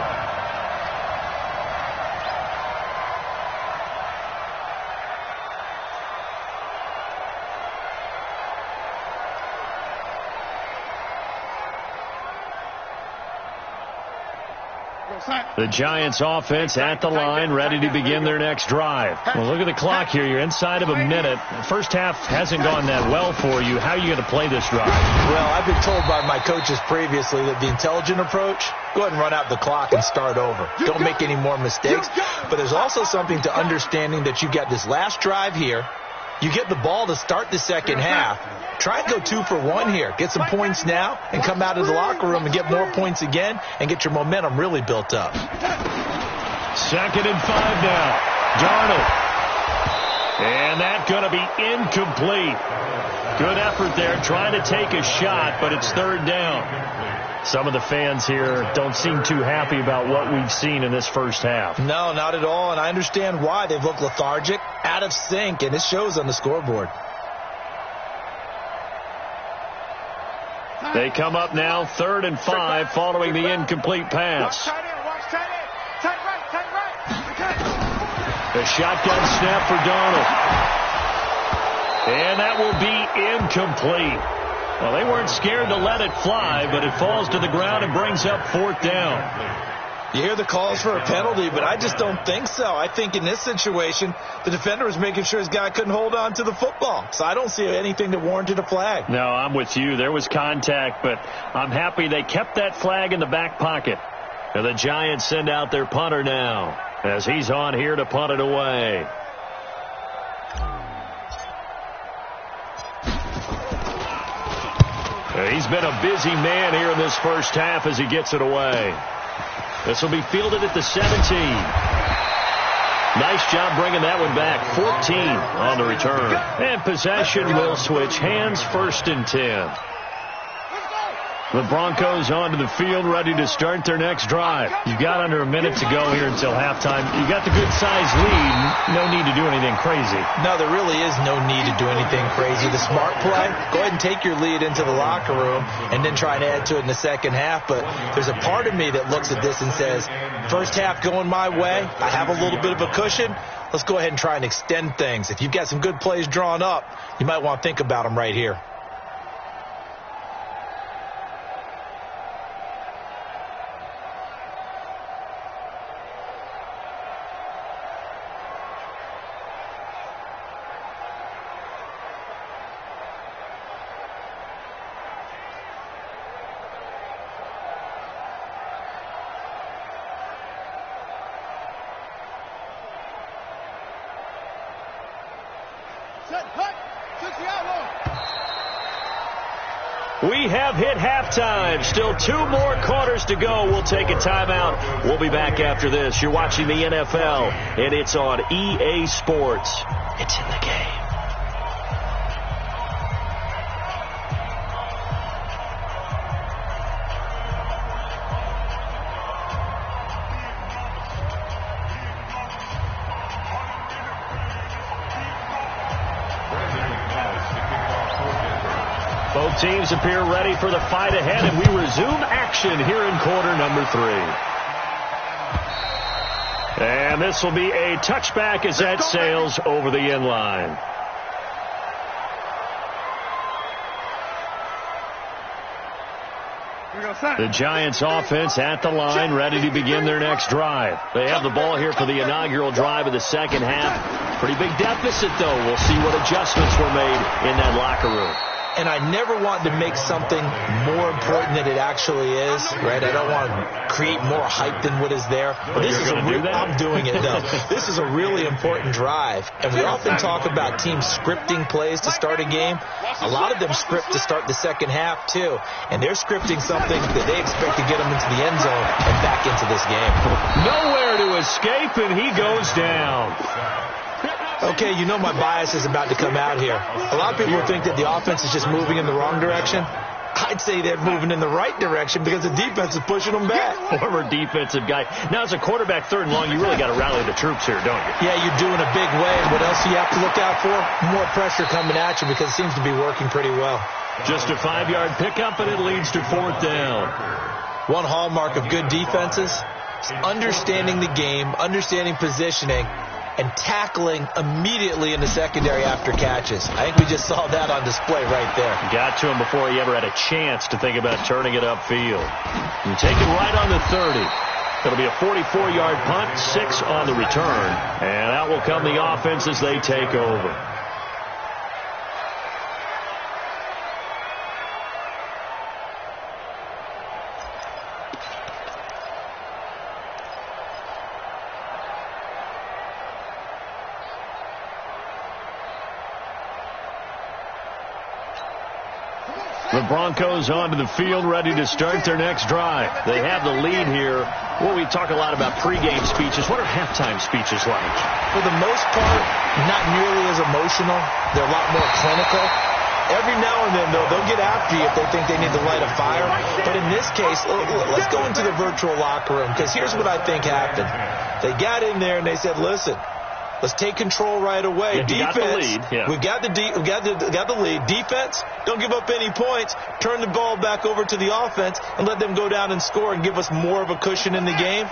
The Giants offense at the line, ready to begin their next drive. Well, look at the clock here. You're inside of a minute. The first half hasn't gone that well for you. How are you going to play this drive? Well, I've been told by my coaches previously that the intelligent approach, go ahead and run out the clock and start over. Don't make any more mistakes. But there's also something to understanding that you got this last drive here. You get the ball to start the second half. Try and go 2 for 1 here. Get some points now and come out of the locker room and get more points again and get your momentum really built up. 2nd and 5 now. Darnold. And that's going to be incomplete. Good effort there trying to take a shot, but it's third down. Some of the fans here don't seem too happy about what we've seen in this first half. No, not at all, and I understand why. They've looked lethargic, out of sync, and it shows on the scoreboard. They come up now 3rd and 5 following the incomplete pass. Watch tight end. Tight right. The shotgun snap for Donald. And that will be incomplete. Well, they weren't scared to let it fly, but it falls to the ground and brings up 4th down. You hear the calls for a penalty, but I just don't think so. I think in this situation, the defender was making sure his guy couldn't hold on to the football. So I don't see anything that warranted a flag. No, I'm with you. There was contact, but I'm happy they kept that flag in the back pocket. And the Giants send out their punter now as he's on here to punt it away. He's been a busy man here in this first half as he gets it away. This will be fielded at the 17. Nice job bringing that one back. 14 on the return. And possession will switch hands, 1st and 10. The Broncos onto the field, ready to start their next drive. You've got under a minute to go here until halftime. You got the good-sized lead. No need to do anything crazy. No, there really is no need to do anything crazy. The smart play, go ahead and take your lead into the locker room and then try and add to it in the second half. But there's a part of me that looks at this and says, first half going my way, I have a little bit of a cushion. Let's go ahead and try and extend things. If you've got some good plays drawn up, you might want to think about them right here. We have hit halftime. Still 2 more quarters to go. We'll take a timeout. We'll be back after this. You're watching the NFL, and it's on EA Sports. It's in the game. Both teams appear ready for the fight ahead, and we resume action here in quarter number 3. And this will be a touchback as that sails over the end line. The Giants offense at the line, ready to begin their next drive. They have the ball here for the inaugural drive of the second half. Pretty big deficit, though. We'll see what adjustments were made in that locker room. And I never want to make something more important than it actually is, right? I don't want to create more hype than what is there. But this is I'm doing it, though. This is a really important drive. And we often talk about teams scripting plays to start a game. A lot of them script to start the second half, too. And they're scripting something that they expect to get them into the end zone and back into this game. Nowhere to escape, and he goes down. Okay, you know my bias is about to come out here. A lot of people think that the offense is just moving in the wrong direction. I'd say they're moving in the right direction because the defense is pushing them back. Former defensive guy. Now, as a quarterback, 3rd and long, you really got to rally the troops here, don't you? Yeah, you're doing a big way. And what else do you have to look out for? More pressure coming at you because it seems to be working pretty well. Just a 5-yard pickup, and it leads to 4th down. One hallmark of good defenses is understanding the game, understanding positioning, and tackling immediately in the secondary after catches. I think we just saw that on display right there. Got to him before he ever had a chance to think about turning it upfield. And take it right on the 30. It'll be a 44-yard punt, 6 on the return. And out will come the offense as they take over. The Broncos onto the field, ready to start their next drive. They have the lead here. Well, we talk a lot about pregame speeches. What are halftime speeches like? For the most part, not nearly as emotional. They're a lot more clinical. Every now and then, though, they'll get after you if they think they need to light a fire. But in this case, let's go into the virtual locker room, because here's what I think happened. They got in there and they said, listen, Let's take control right away. Yeah, Defense, got the lead. Yeah. we've got the lead. Defense, don't give up any points. Turn the ball back over to the offense and let them go down and score and give us more of a cushion in the game.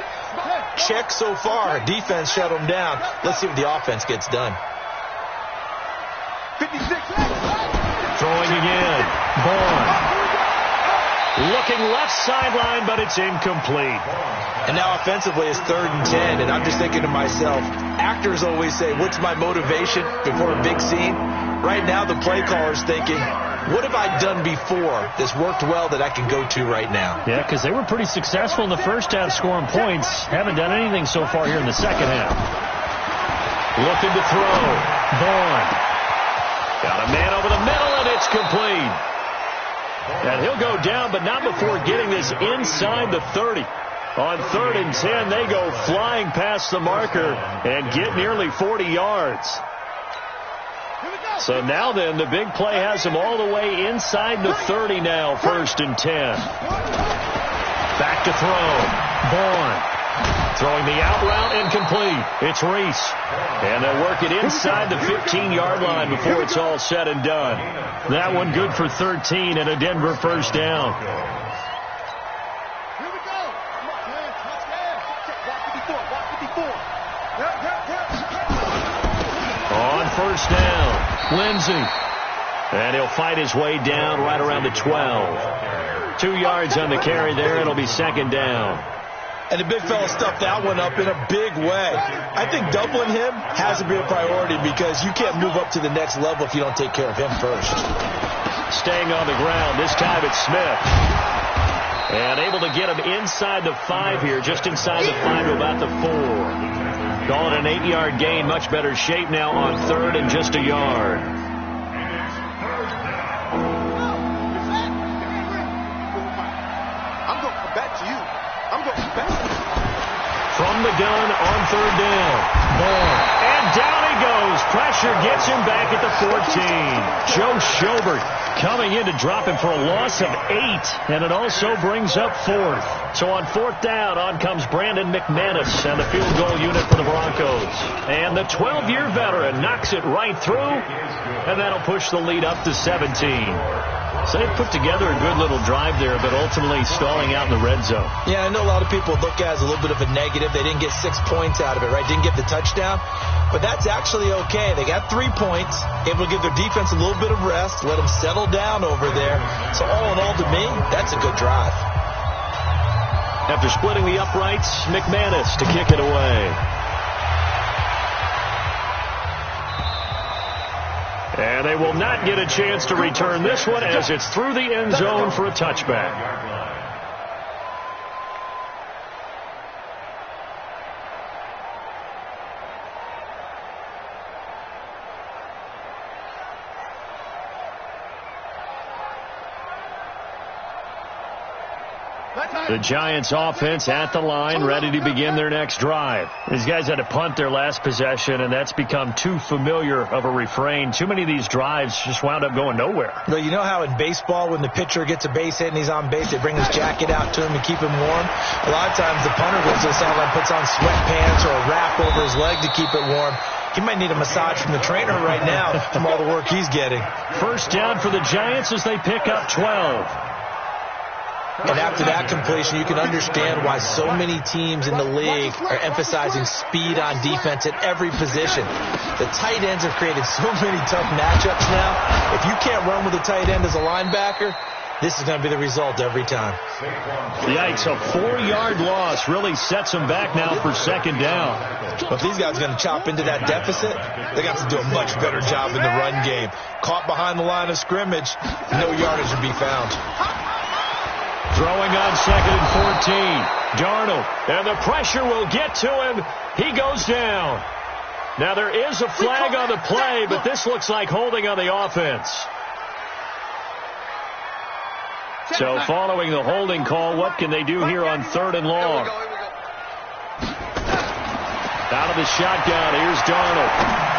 Check so far. Defense shut them down. Let's see what the offense gets done. 56. Throwing again. Bourne. Looking left sideline, but it's incomplete. And now offensively it's 3rd and 10, and I'm just thinking to myself, actors always say, what's my motivation before a big scene? Right now the play caller's thinking, what have I done before that's worked well that I can go to right now? Yeah, because they were pretty successful in the first half scoring points. Haven't done anything so far here in the second half. Looking to throw. Bourne. Got a man over the middle, and it's complete. And he'll go down, but not before getting this inside the 30. On 3rd and 10, they go flying past the marker and get nearly 40 yards. So now then, the big play has them all the way inside the 30 now, 1st and 10. Back to throw. Bourne. Throwing the out route, incomplete. It's Reese. And they'll work it inside the 15-yard line before it's all said and done. That one good for 13 and a Denver first down. Here we go. Come on, man. Watch 54. On first down, Lindsey. And he'll fight his way down right around the 12. 2 yards on the carry there. It'll be 2nd down. And the big fella stuffed that one up in a big way. I think doubling him has to be a priority because you can't move up to the next level if you don't take care of him first. Staying on the ground. This time it's Smith. And able to get him inside the 5 here, just inside the 5 to about the 4. Call it an 8-yard gain. Much better shape now on 3rd and just a yard. I'm going to come back to you. I'm going back. From the gun on 3rd down. Bourne. And down he goes. Pressure gets him back at the 14. Joe Schobert coming in to drop him for a loss of 8. And it also brings up 4th. So on 4th down, on comes Brandon McManus and the field goal unit for the Broncos. And the 12-year veteran knocks it right through. And that'll push the lead up to 17. So they put together a good little drive there, but ultimately stalling out in the red zone. Yeah, I know a lot of people look at it as a little bit of a negative. They didn't get 6 points out of it, right? Didn't get the touchdown. But that's actually okay. They got 3 points, able to give their defense a little bit of rest, let them settle down over there. So all in all, to me, that's a good drive. After splitting the uprights, McManus to kick it away. And they will not get a chance to return this one as it's through the end zone for a touchback. The Giants offense at the line, ready to begin their next drive. These guys had to punt their last possession, and that's become too familiar of a refrain. Too many of these drives just wound up going nowhere. Well, you know how in baseball, when the pitcher gets a base hit and he's on base, they bring his jacket out to him to keep him warm? A lot of times the punter goes to the sideline, puts on sweatpants or a wrap over his leg to keep it warm. He might need a massage from the trainer right now from all the work he's getting. First down for the Giants as they pick up 12. And after that completion, you can understand why so many teams in the league are emphasizing speed on defense at every position. The tight ends have created so many tough matchups now. If you can't run with a tight end as a linebacker, this is going to be the result every time. Yikes, a 4-yard loss really sets them back now for second down. But if these guys are going to chop into that deficit, they got to do a much better job in the run game. Caught behind the line of scrimmage, no yardage to be found. Throwing on second and 14. Darnold. And the pressure will get to him. He goes down. Now there is a flag on the play, but this looks like holding on the offense. So following the holding call, what can they do here on 3rd and long? Out of the shotgun, here's Darnold.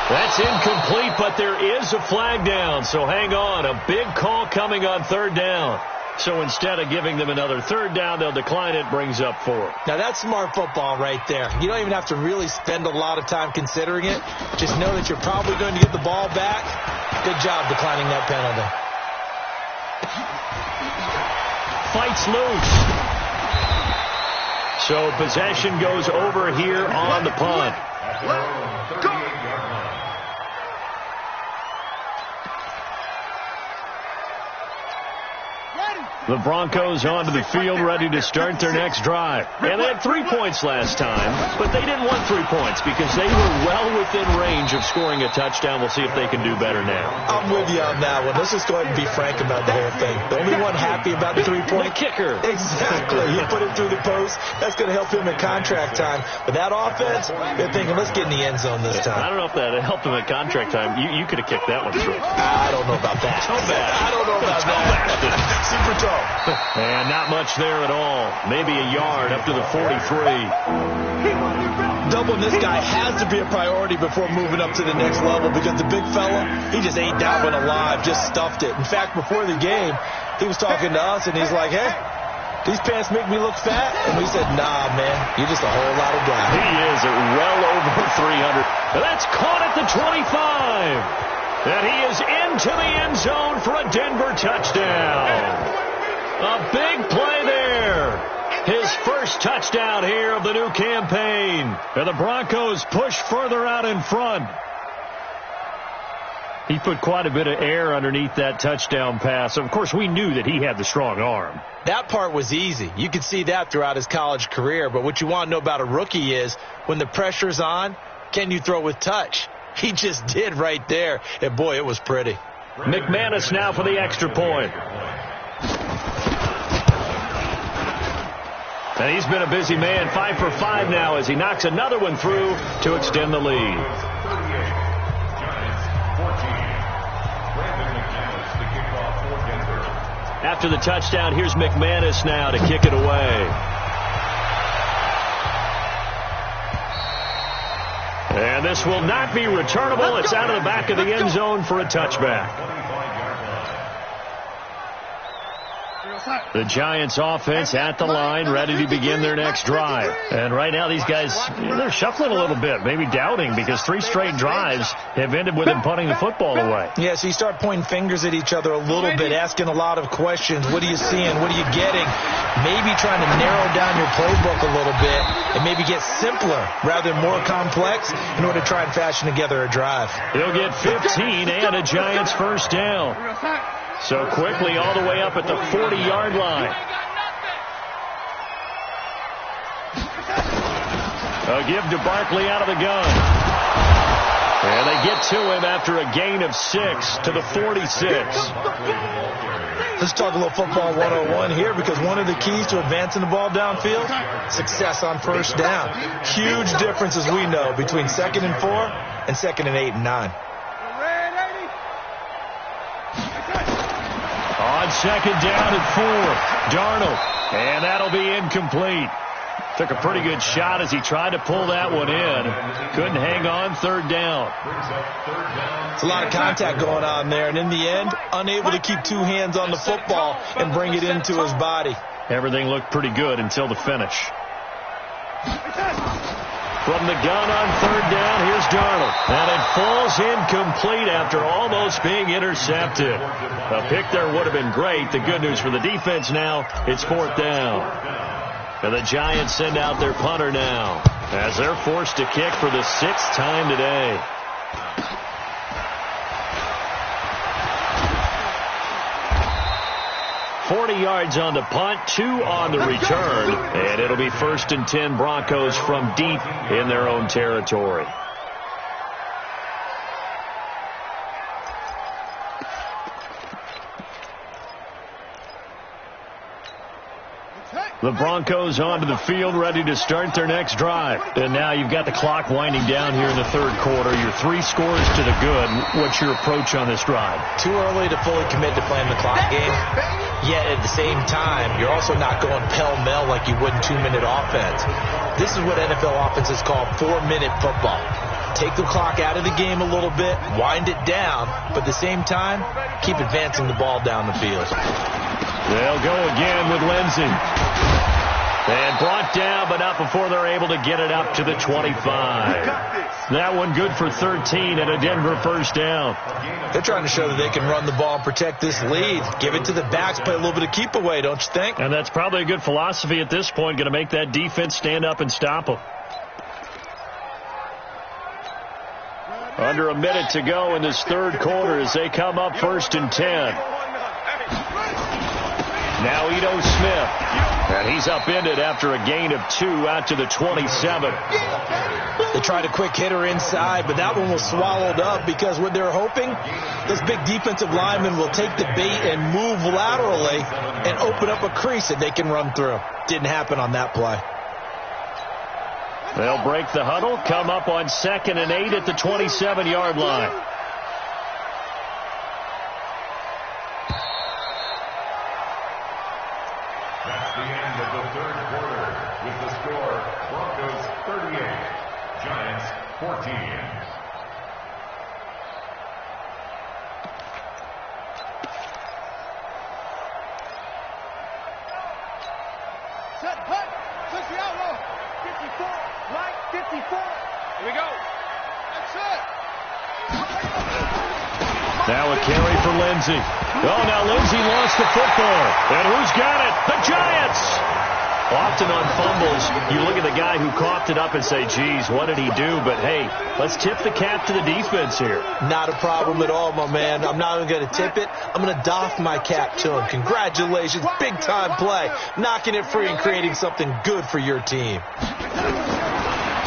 That's incomplete, but there is a flag down, so hang on. A big call coming on 3rd down. So instead of giving them another third down, they'll decline it, brings up 4. Now, that's smart football right there. You don't even have to really spend a lot of time considering it. Just know that you're probably going to get the ball back. Good job declining that penalty. Fights loose. So possession goes over here on the punt. The Broncos onto the field, ready to start their next drive. And they had 3 points last time, but they didn't want 3 points because they were well within range of scoring a touchdown. We'll see if they can do better now. I'm with you on that one. Let's just go ahead and be frank about the whole thing. The only one happy about the 3-point kicker. Exactly. He put it through the post. That's going to help him at contract time. But that offense, they're thinking, let's get in the end zone this time. I don't know if that helped him at contract time. You could have kicked that one through. I don't know about that. So bad. I don't know about that. Super tall. And not much there at all. Maybe a yard up to the 43. Doubling this guy has to be a priority before moving up to the next level because the big fella, he just ate that one alive, just stuffed it. In fact, before the game, he was talking to us, and he's like, hey, these pants make me look fat? And we said, nah, man, you're just a whole lot of guy. He is at well over 300. That's caught at the 25. And he is into the end zone for a Denver touchdown. A big play there. His first touchdown here of the new campaign. And the Broncos push further out in front. He put quite a bit of air underneath that touchdown pass. Of course, we knew that he had the strong arm. That part was easy. You could see that throughout his college career. But what you want to know about a rookie is when the pressure's on, can you throw with touch? He just did right there. And, boy, it was pretty. McManus now for the extra point. And he's been a busy man, 5 for 5 now as he knocks another one through to extend the lead. After the touchdown, here's McManus now to kick it away. And this will not be returnable. It's out of the back of the end zone for a touchback. The Giants offense at the line, ready to begin their next drive. And right now these guys, they're shuffling a little bit, maybe doubting, because 3 straight drives have ended with them punting the football away. Yeah, so you start pointing fingers at each other a little bit, asking a lot of questions. What are you seeing? What are you getting? Maybe trying to narrow down your playbook a little bit and maybe get simpler rather than more complex in order to try and fashion together a drive. He'll get 15 and a Giants first down. So quickly all the way up at the 40-yard line. A give to Barkley out of the gun. And they get to him after a gain of 6 to the 46. Let's talk a little football 101 here because one of the keys to advancing the ball downfield, success on first down. Huge difference, as we know, between 2nd and 4 and 2nd and 8 and 9. On 2nd down and 4, Darnold, and that'll be incomplete. Took a pretty good shot as he tried to pull that one in. Couldn't hang on, 3rd down. It's a lot of contact going on there, and in the end, unable to keep 2 hands on the football and bring it into his body. Everything looked pretty good until the finish. From the gun on 3rd down, here's Darnold. And it falls incomplete after almost being intercepted. A pick there would have been great. The good news for the defense now, it's 4th down. And the Giants send out their punter now as they're forced to kick for the 6th time today. $40 yards on the punt, 2 on the return, and it'll be 1st and 10 Broncos from deep in their own territory. The Broncos onto the field, ready to start their next drive. And now you've got the clock winding down here in the 3rd quarter. Your 3 scores to the good. What's your approach on this drive? Too early to fully commit to playing the clock game. Yet at the same time, you're also not going pell-mell like you would in 2-minute offense. This is what NFL offenses call 4-minute football. Take the clock out of the game a little bit, wind it down, but at the same time, keep advancing the ball down the field. They'll go again with Lindsey. And brought down, but not before they're able to get it up to the 25. That one good for 13 and a Denver first down. They're trying to show that they can run the ball and protect this lead. Give it to the backs, play a little bit of keep away, don't you think? And that's probably a good philosophy at this point, going to make that defense stand up and stop them. Under a minute to go in this third quarter as they come up 1st and 10. Now Ito Smith. And he's upended after a gain of 2 out to the 27. They tried a quick hitter inside, but that one was swallowed up because what they're hoping, this big defensive lineman will take the bait and move laterally and open up a crease that they can run through. Didn't happen on that play. They'll break the huddle, come up on 2nd and 8 at the 27-yard line. That's the end of the third quarter with the score Broncos 38, Giants 14. Set, hut, push the outlaw. 54, right, 54. Here we go. That's it. Now a carry for Lindsey. Oh, now Lindsey lost the football. And who's got it? The Giants! Often on fumbles, you look at the guy who coughed it up and say, geez, what did he do? But, hey, let's tip the cap to the defense here. Not a problem at all, my man. I'm not even going to tip it. I'm going to doff my cap to him. Congratulations. Big-time play. Knocking it free and creating something good for your team.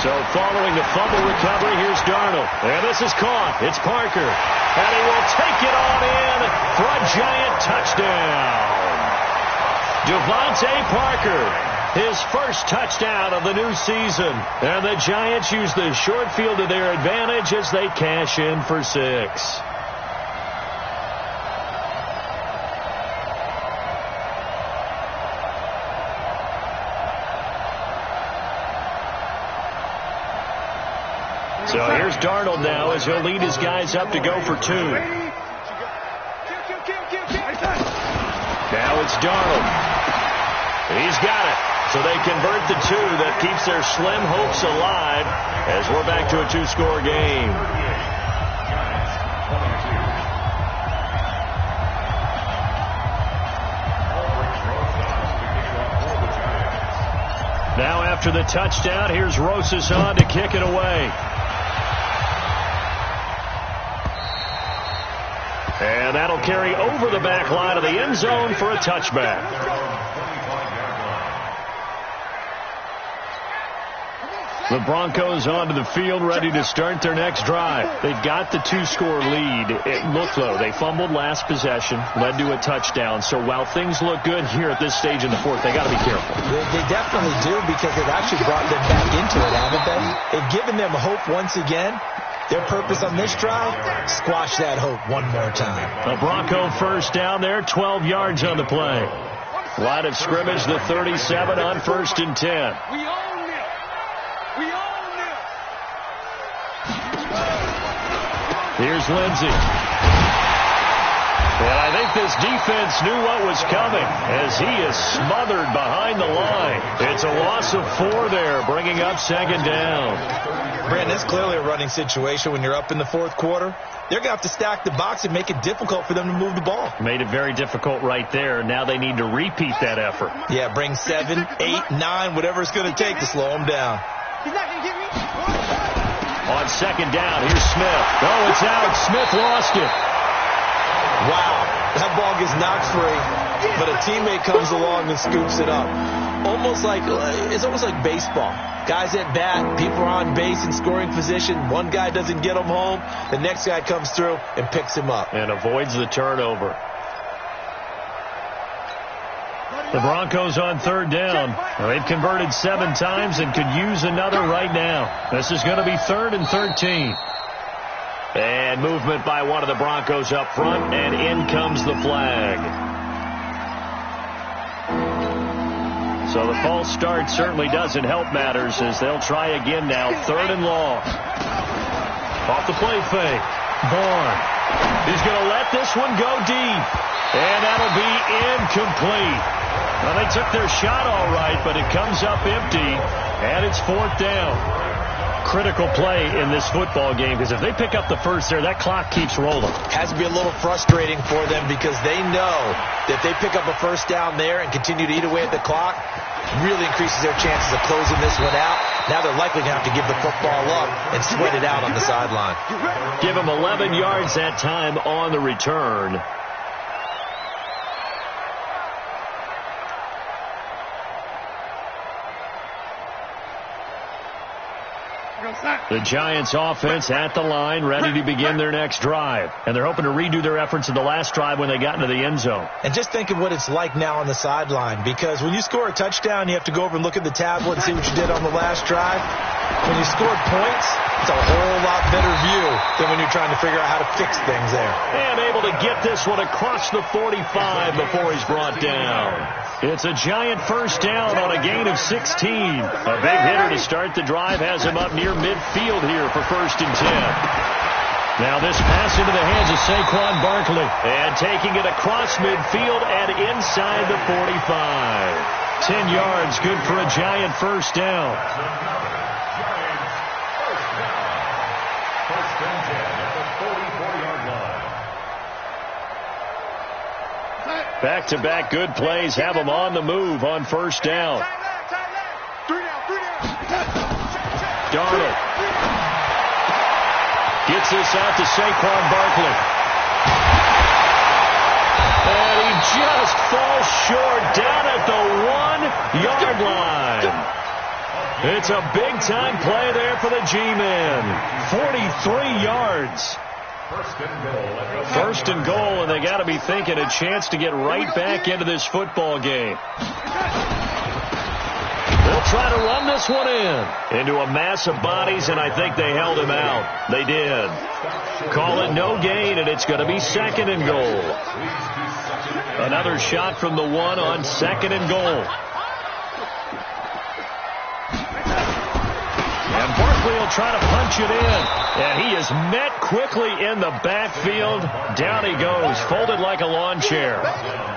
So following the fumble recovery, here's Darnold. And this is caught. It's Parker. And he will take it on in for a Giant touchdown. Devontae Parker, his first touchdown of the new season. And the Giants use the short field to their advantage as they cash in for 6. So here's Darnold now as he'll lead his guys up to go for 2. Now it's Darnold. He's got it. So they convert the 2. That keeps their slim hopes alive as we're back to a 2-score game. Now after the touchdown, here's Rosas on to kick it away. And that'll carry over the back line of the end zone for a touchback. The Broncos onto the field, ready to start their next drive. They've got the 2-score lead. It looked low. They fumbled last possession, led to a touchdown. So while things look good here at this stage in the fourth, they got to be careful. They definitely do because they've actually brought them back into it, haven't they? They've given them hope once again. Their purpose on this drive, squash that hope one more time. A Bronco first down there, 12 yards on the play. Line of scrimmage, the 37 on 1st and 10. We own it. We own it. Here's Lindsey. And I think this defense knew what was coming as he is smothered behind the line. It's a loss of 4 there, bringing up 2nd down. Brandon, it's clearly a running situation when you're up in the fourth quarter. They're going to have to stack the box and make it difficult for them to move the ball. Made it very difficult right there. Now they need to repeat that effort. Yeah, bring 7, 8, 9, whatever it's going to take to slow them down. He's not going to get me. On 2nd down, here's Smith. Oh, it's out. Smith lost it. Wow, that ball gets knocked free, but a teammate comes along and scoops it up. It's almost like baseball. Guys at bat, people are on base in scoring position. One guy doesn't get him home. The next guy comes through and picks him up. And avoids the turnover. The Broncos on 3rd down. Now, they've converted 7 times and could use another right now. This is going to be 3rd and 13. And movement by one of the Broncos up front, and in comes the flag. So the false start certainly doesn't help matters as they'll try again now. 3rd and long. Off the play fake. Bourne. He's going to let this one go deep. And that'll be incomplete. Well, they took their shot all right, but it comes up empty, and it's 4th down. Critical play in this football game, because if they pick up the first there, that clock keeps rolling. Has to be a little frustrating for them because they know that if they pick up a first down there and continue to eat away at the clock, really increases their chances of closing this one out. Now they're likely going to have to give the football up and sweat it out on the sideline. Give them 11 yards that time on the return. The Giants offense at the line, ready to begin their next drive. And they're hoping to redo their efforts in the last drive when they got into the end zone. And just think of what it's like now on the sideline, because when you score a touchdown, you have to go over and look at the tablet and see what you did on the last drive. When you scored points, it's a whole lot better view than when you're trying to figure out how to fix things there. And able to get this one across the 45 before he's brought down. It's a Giant first down on a gain of 16. A big hitter to start the drive has him up near midfield here for 1st and 10. Now this pass into the hands of Saquon Barkley. And taking it across midfield and inside the 45. 10 yards, good for a Giant first down. First and 10 at the 44-yard line. Back-to-back good plays have them on the move on first down. Darnold gets this out to Saquon Barkley. And he just falls short down at the 1-yard line. It's a big-time play there for the G-men. 43 yards. First and goal, and they got to be thinking a chance to get right back into this football game. They'll try to run this one into a mass of bodies, and I think they held him out. They did. Call it no gain, and it's going to be 2nd and goal. Another shot from the 1 on 2nd and goal. And Barkley will try to punch it in. And he is met quickly in the backfield. Down he goes, folded like a lawn chair.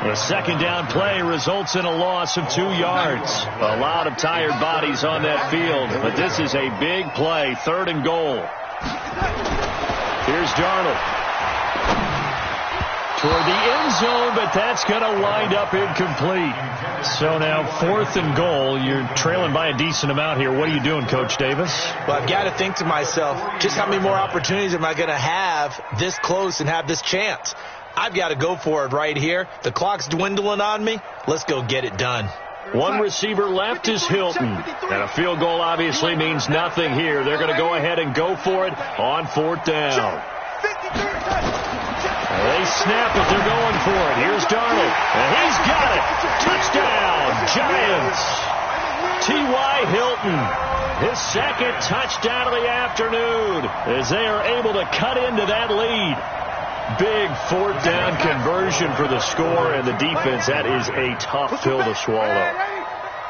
The second down play results in a loss of 2 yards. A lot of tired bodies on that field, but this is a big play. 3rd and goal. Here's Darnold. Toward the end zone, but that's going to wind up incomplete. So now 4th and goal. You're trailing by a decent amount here. What are you doing, Coach Davis? Well, I've got to think to myself, just how many more opportunities am I going to have this close and have this chance? I've got to go for it right here. The clock's dwindling on me. Let's go get it done. One receiver left is Hilton. And a field goal obviously means nothing here. They're going to go ahead and go for it on 4th down. They snap it. They're going for it. Here's Darnold. And he's got it. Touchdown, Giants. T.Y. Hilton. His 2nd touchdown of the afternoon as they are able to cut into that lead. Big 4th down conversion for the score, and the defense, that is a tough pill to swallow.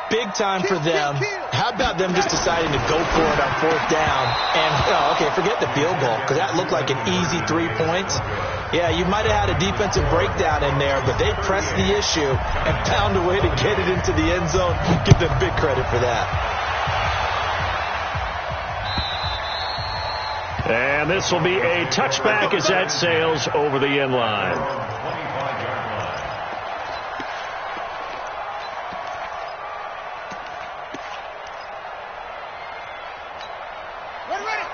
Big time for them. How about them just deciding to go for it on 4th down? And, okay, forget the field goal, because that looked like an easy 3 points. Yeah, you might have had a defensive breakdown in there, but they pressed the issue and found a way to get it into the end zone. Give them big credit for that. And this will be a touchback as that sails over the end line.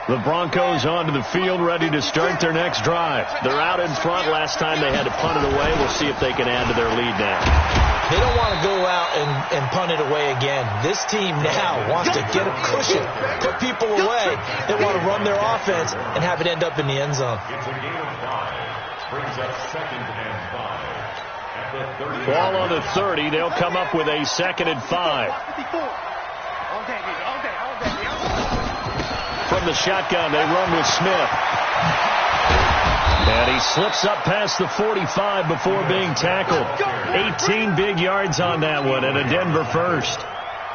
The Broncos onto the field, ready to start their next drive. They're out in front. Last time they had to punt it away. We'll see if they can add to their lead now. They don't want to go out and punt it away again. This team now wants to get a cushion, put people away. They want to run their offense and have it end up in the end zone. It's a gain of 5. Brings up 2nd and 5. At the 30. Ball on the 30. They'll come up with a 2nd and 5. From the shotgun, they run with Smith. And he slips up past the 45 before being tackled. 18 big yards on that one, and a Denver first.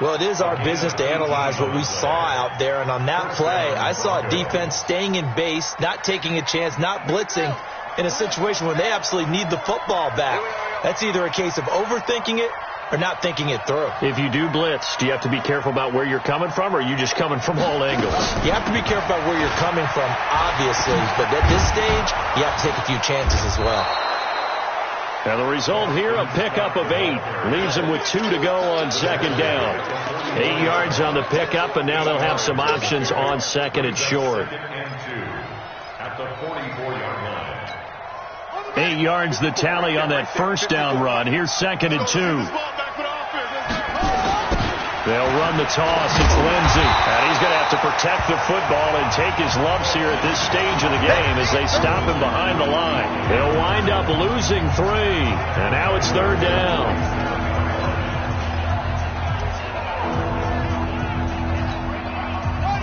Well, it is our business to analyze what we saw out there, and on that play, I saw a defense staying in base, not taking a chance, not blitzing, in a situation where they absolutely need the football back. That's either a case of overthinking it or not thinking it through. If you do blitz, do you have to be careful about where you're coming from, or are you just coming from all angles? You have to be careful about where you're coming from, obviously, but at this stage, you have to take a few chances as well. And the result here, a pickup of 8. Leaves them with 2 to go on second down. 8 yards on the pickup, and now they'll have some options on second and short. At the 44-yard line. 8 yards the tally on that first down run. Here's second and 2. They'll run the toss. It's Lindsey. And he's going to have to protect the football and take his lumps here at this stage of the game as they stop him behind the line. They'll wind up losing 3. And now it's third down.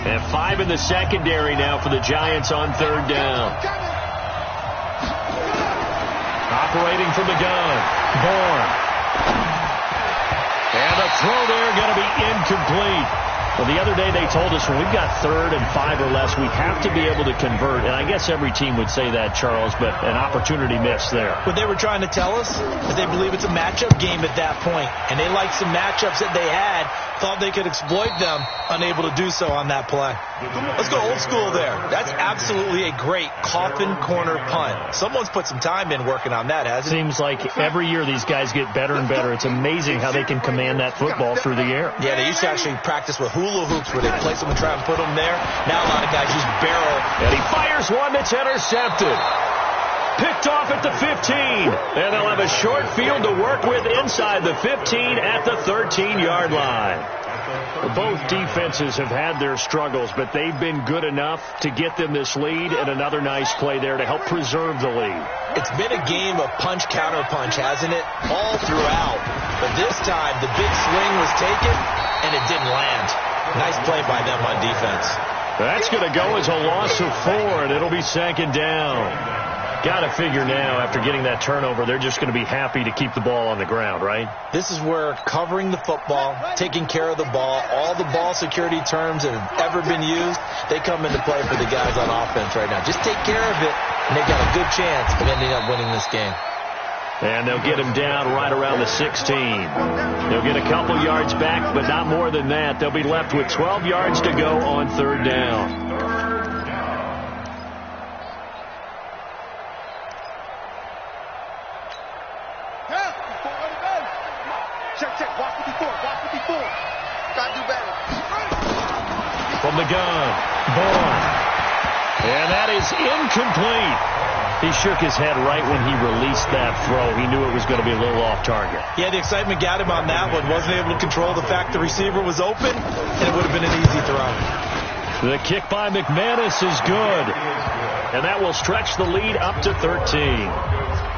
And 5 in the secondary now for the Giants on third down. Operating from the gun. Bourne. And the throw there going to be incomplete. Well, the other day they told us when we've got 3rd and 5 or less, we have to be able to convert. And I guess every team would say that, Charles, but an opportunity missed there. What they were trying to tell us is they believe it's a matchup game at that point. And they liked some matchups that they had, thought they could exploit them, unable to do so on that play. Let's go old school there. That's absolutely a great coffin corner punt. Someone's put some time in working on that, hasn't it? Seems like every year these guys get better and better. It's amazing how they can command that football through the air. Yeah, they used to actually practice with hula hoops where they place them and try and put them there. Now a lot of guys use barrel. And he fires one that's intercepted. Picked off at the 15. And they'll have a short field to work with inside the 15 at the 13-yard line. Both defenses have had their struggles, but they've been good enough to get them this lead, and another nice play there to help preserve the lead. It's been a game of punch-counter-punch, hasn't it? All throughout. But this time, the big swing was taken, and it didn't land. Nice play by them on defense. That's going to go as a loss of 4, and it'll be second down. Got to figure now, after getting that turnover, they're just going to be happy to keep the ball on the ground, right? This is where covering the football, taking care of the ball, all the ball security terms that have ever been used, they come into play for the guys on offense right now. Just take care of it, and they've got a good chance of ending up winning this game. And they'll get him down right around the 16. They'll get a couple yards back, but not more than that. They'll be left with 12 yards to go on third down. Check. Watch 54. Gotta do better. From the gun, Bourne. And that is incomplete. He shook his head right when he released that throw. He knew it was going to be a little off target. Yeah, the excitement got him on that one. Wasn't able to control the fact the receiver was open, and it would have been an easy throw. The kick by McManus is good. And that will stretch the lead up to 13.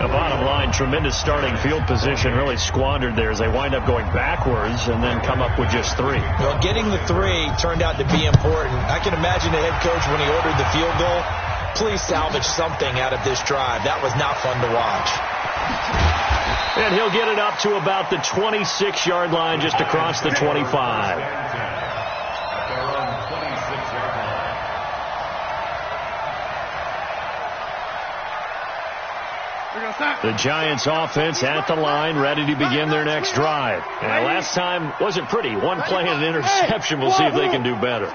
The bottom line, tremendous starting field position, really squandered there as they wind up going backwards and then come up with just 3. Well, getting the 3 turned out to be important. I can imagine the head coach when he ordered the field goal, please salvage something out of this drive. That was not fun to watch. And he'll get it up to about the 26-yard line, just across the 25. The Giants offense at the line, ready to begin their next drive. And last time wasn't pretty. One play and an interception. We'll see if they can do better.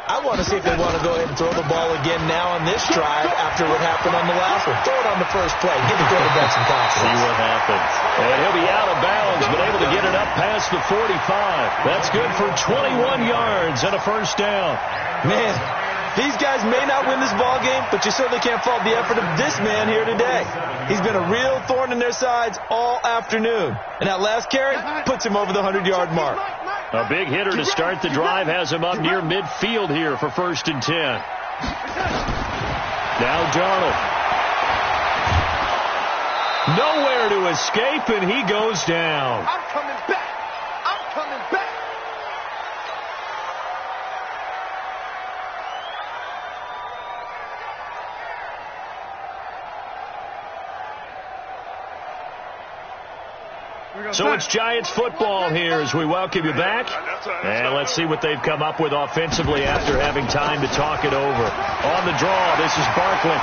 I want to see if they want to go ahead and throw the ball again now on this drive after what happened on the last one. Throw it on the first play. Give the quarterback some confidence. See what happens. And he'll be out of bounds, but able to get it up past the 45. That's good for 21 yards and a first down. Man, these guys may not win this ball game, but you certainly can't fault the effort of this man here today. He's been a real thorn in their sides all afternoon. And that last carry puts him over the 100-yard mark. A big hitter to start the drive has him up near midfield here for 1st and 10. Now Darnold. Nowhere to escape, and he goes down. I'm coming back. So it's Giants football here as we welcome you back. And let's see what they've come up with offensively after having time to talk it over. On the draw, this is Barkley.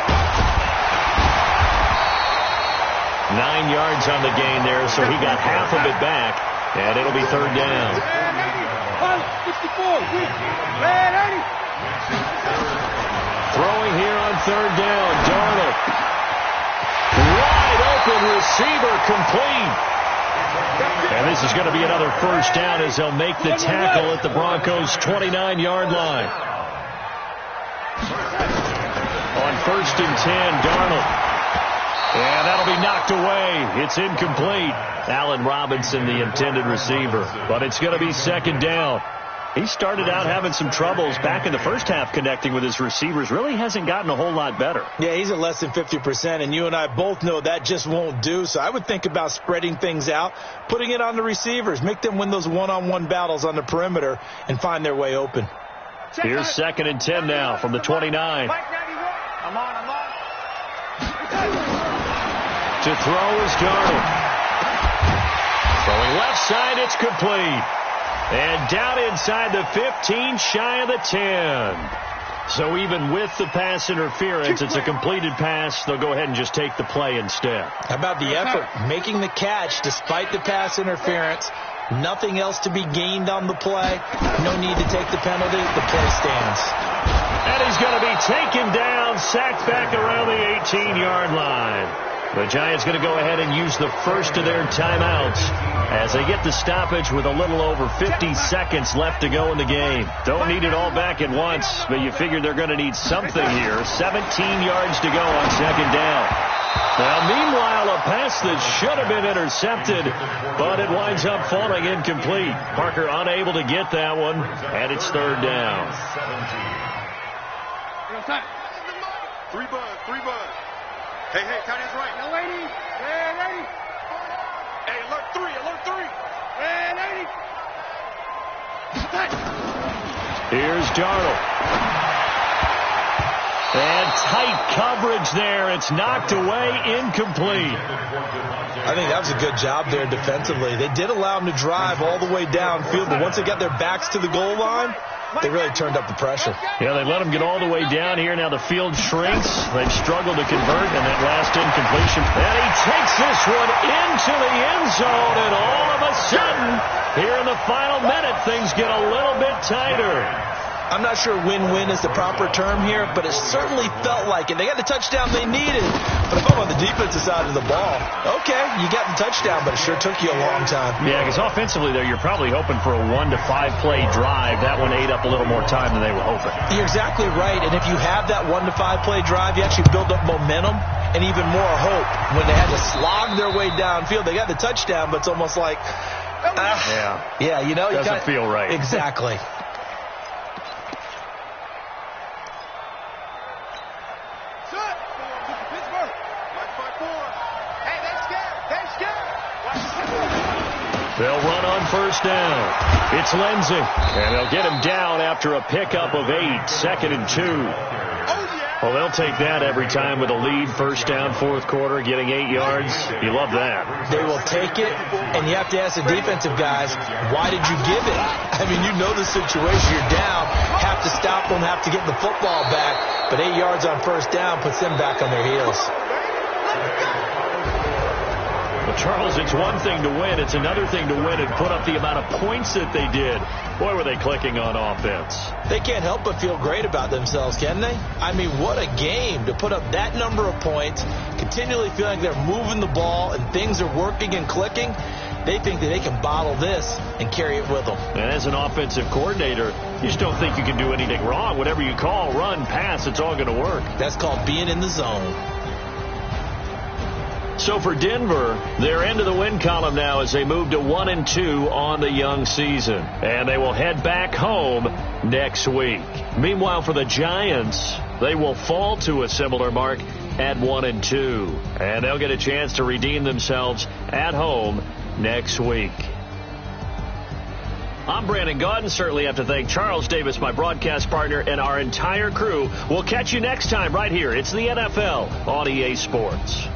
9 yards on the gain there, so he got half of it back, and it'll be third down. Throwing here on third down, Darnold. Wide open receiver, complete. And this is going to be another first down as they'll make the tackle at the Broncos' 29-yard line. On 1st and 10, Darnold. And that'll be knocked away. It's incomplete. Allen Robinson, the intended receiver. But it's going to be second down. He started out having some troubles back in the first half connecting with his receivers. Really hasn't gotten a whole lot better. Yeah, he's at less than 50%, and you and I both know that just won't do. So I would think about spreading things out, putting it on the receivers, make them win those one-on-one battles on the perimeter and find their way open. Here's 2nd and 10 now from the 29. I'm on. To throw is Darnold. Throwing left side, it's complete. And down inside the 15, shy of the 10. So even with the pass interference, it's a completed pass. They'll go ahead and just take the play instead. How about the effort? Making the catch despite the pass interference. Nothing else to be gained on the play. No need to take the penalty. The play stands. And he's going to be taken down, sacked back around the 18-yard line. The Giants going to go ahead and use the first of their timeouts as they get the stoppage with a little over 50 seconds left to go in the game. Don't need it all back at once, but you figure they're going to need something here. 17 yards to go on second down. Now, meanwhile, a pass that should have been intercepted, but it winds up falling incomplete. Parker unable to get that one, and it's third down. Three bud. Hey, tight end's right. No, lady. Yeah, lady. Hey, alert three. Yeah, lady. Here's Darnold. And tight coverage there. It's knocked away, incomplete. I think that was a good job there defensively. They did allow them to drive all the way downfield, but once they got their backs to the goal line, they really turned up the pressure. Yeah, they let them get all the way down here. Now the field shrinks. They've struggled to convert, and that last incompletion. And he takes this one into the end zone, and all of a sudden, here in the final minute, things get a little bit tighter. I'm not sure win-win is the proper term here, but it certainly felt like it. They got the touchdown they needed, but if I'm on the defensive side of the ball, okay, you got the touchdown, but it sure took you a long time. Yeah, because offensively there, you're probably hoping for a 1 to 5 play drive. That one ate up a little more time than they were hoping. You're exactly right, and if you have that 1 to 5 play drive, you actually build up momentum and even more hope. When they had to slog their way downfield, they got the touchdown, but it's almost like, you know, doesn't feel right. Exactly. They'll run on first down. It's Lindsey. And they'll get him down after a pickup of 8. 2nd and 2. Well, they'll take that every time with a lead. First down, fourth quarter, getting 8 yards. You love that. They will take it, and you have to ask the defensive guys, why did you give it? I mean, you know the situation. You're down. Have to stop them, have to get the football back. But 8 yards on first down puts them back on their heels. Well, Charles, it's one thing to win. It's another thing to win and put up the amount of points that they did. Boy, were they clicking on offense. They can't help but feel great about themselves, can they? I mean, what a game to put up that number of points, continually feeling like they're moving the ball and things are working and clicking. They think that they can bottle this and carry it with them. And as an offensive coordinator, you just don't think you can do anything wrong. Whatever you call, run, pass, it's all going to work. That's called being in the zone. So for Denver, they're into the win column now as they move to 1-2 on the young season. And they will head back home next week. Meanwhile, for the Giants, they will fall to a similar mark at 1-2. And they'll get a chance to redeem themselves at home next week. I'm Brandon Gaudin. Certainly have to thank Charles Davis, my broadcast partner, and our entire crew. We'll catch you next time right here. It's the NFL on EA Sports.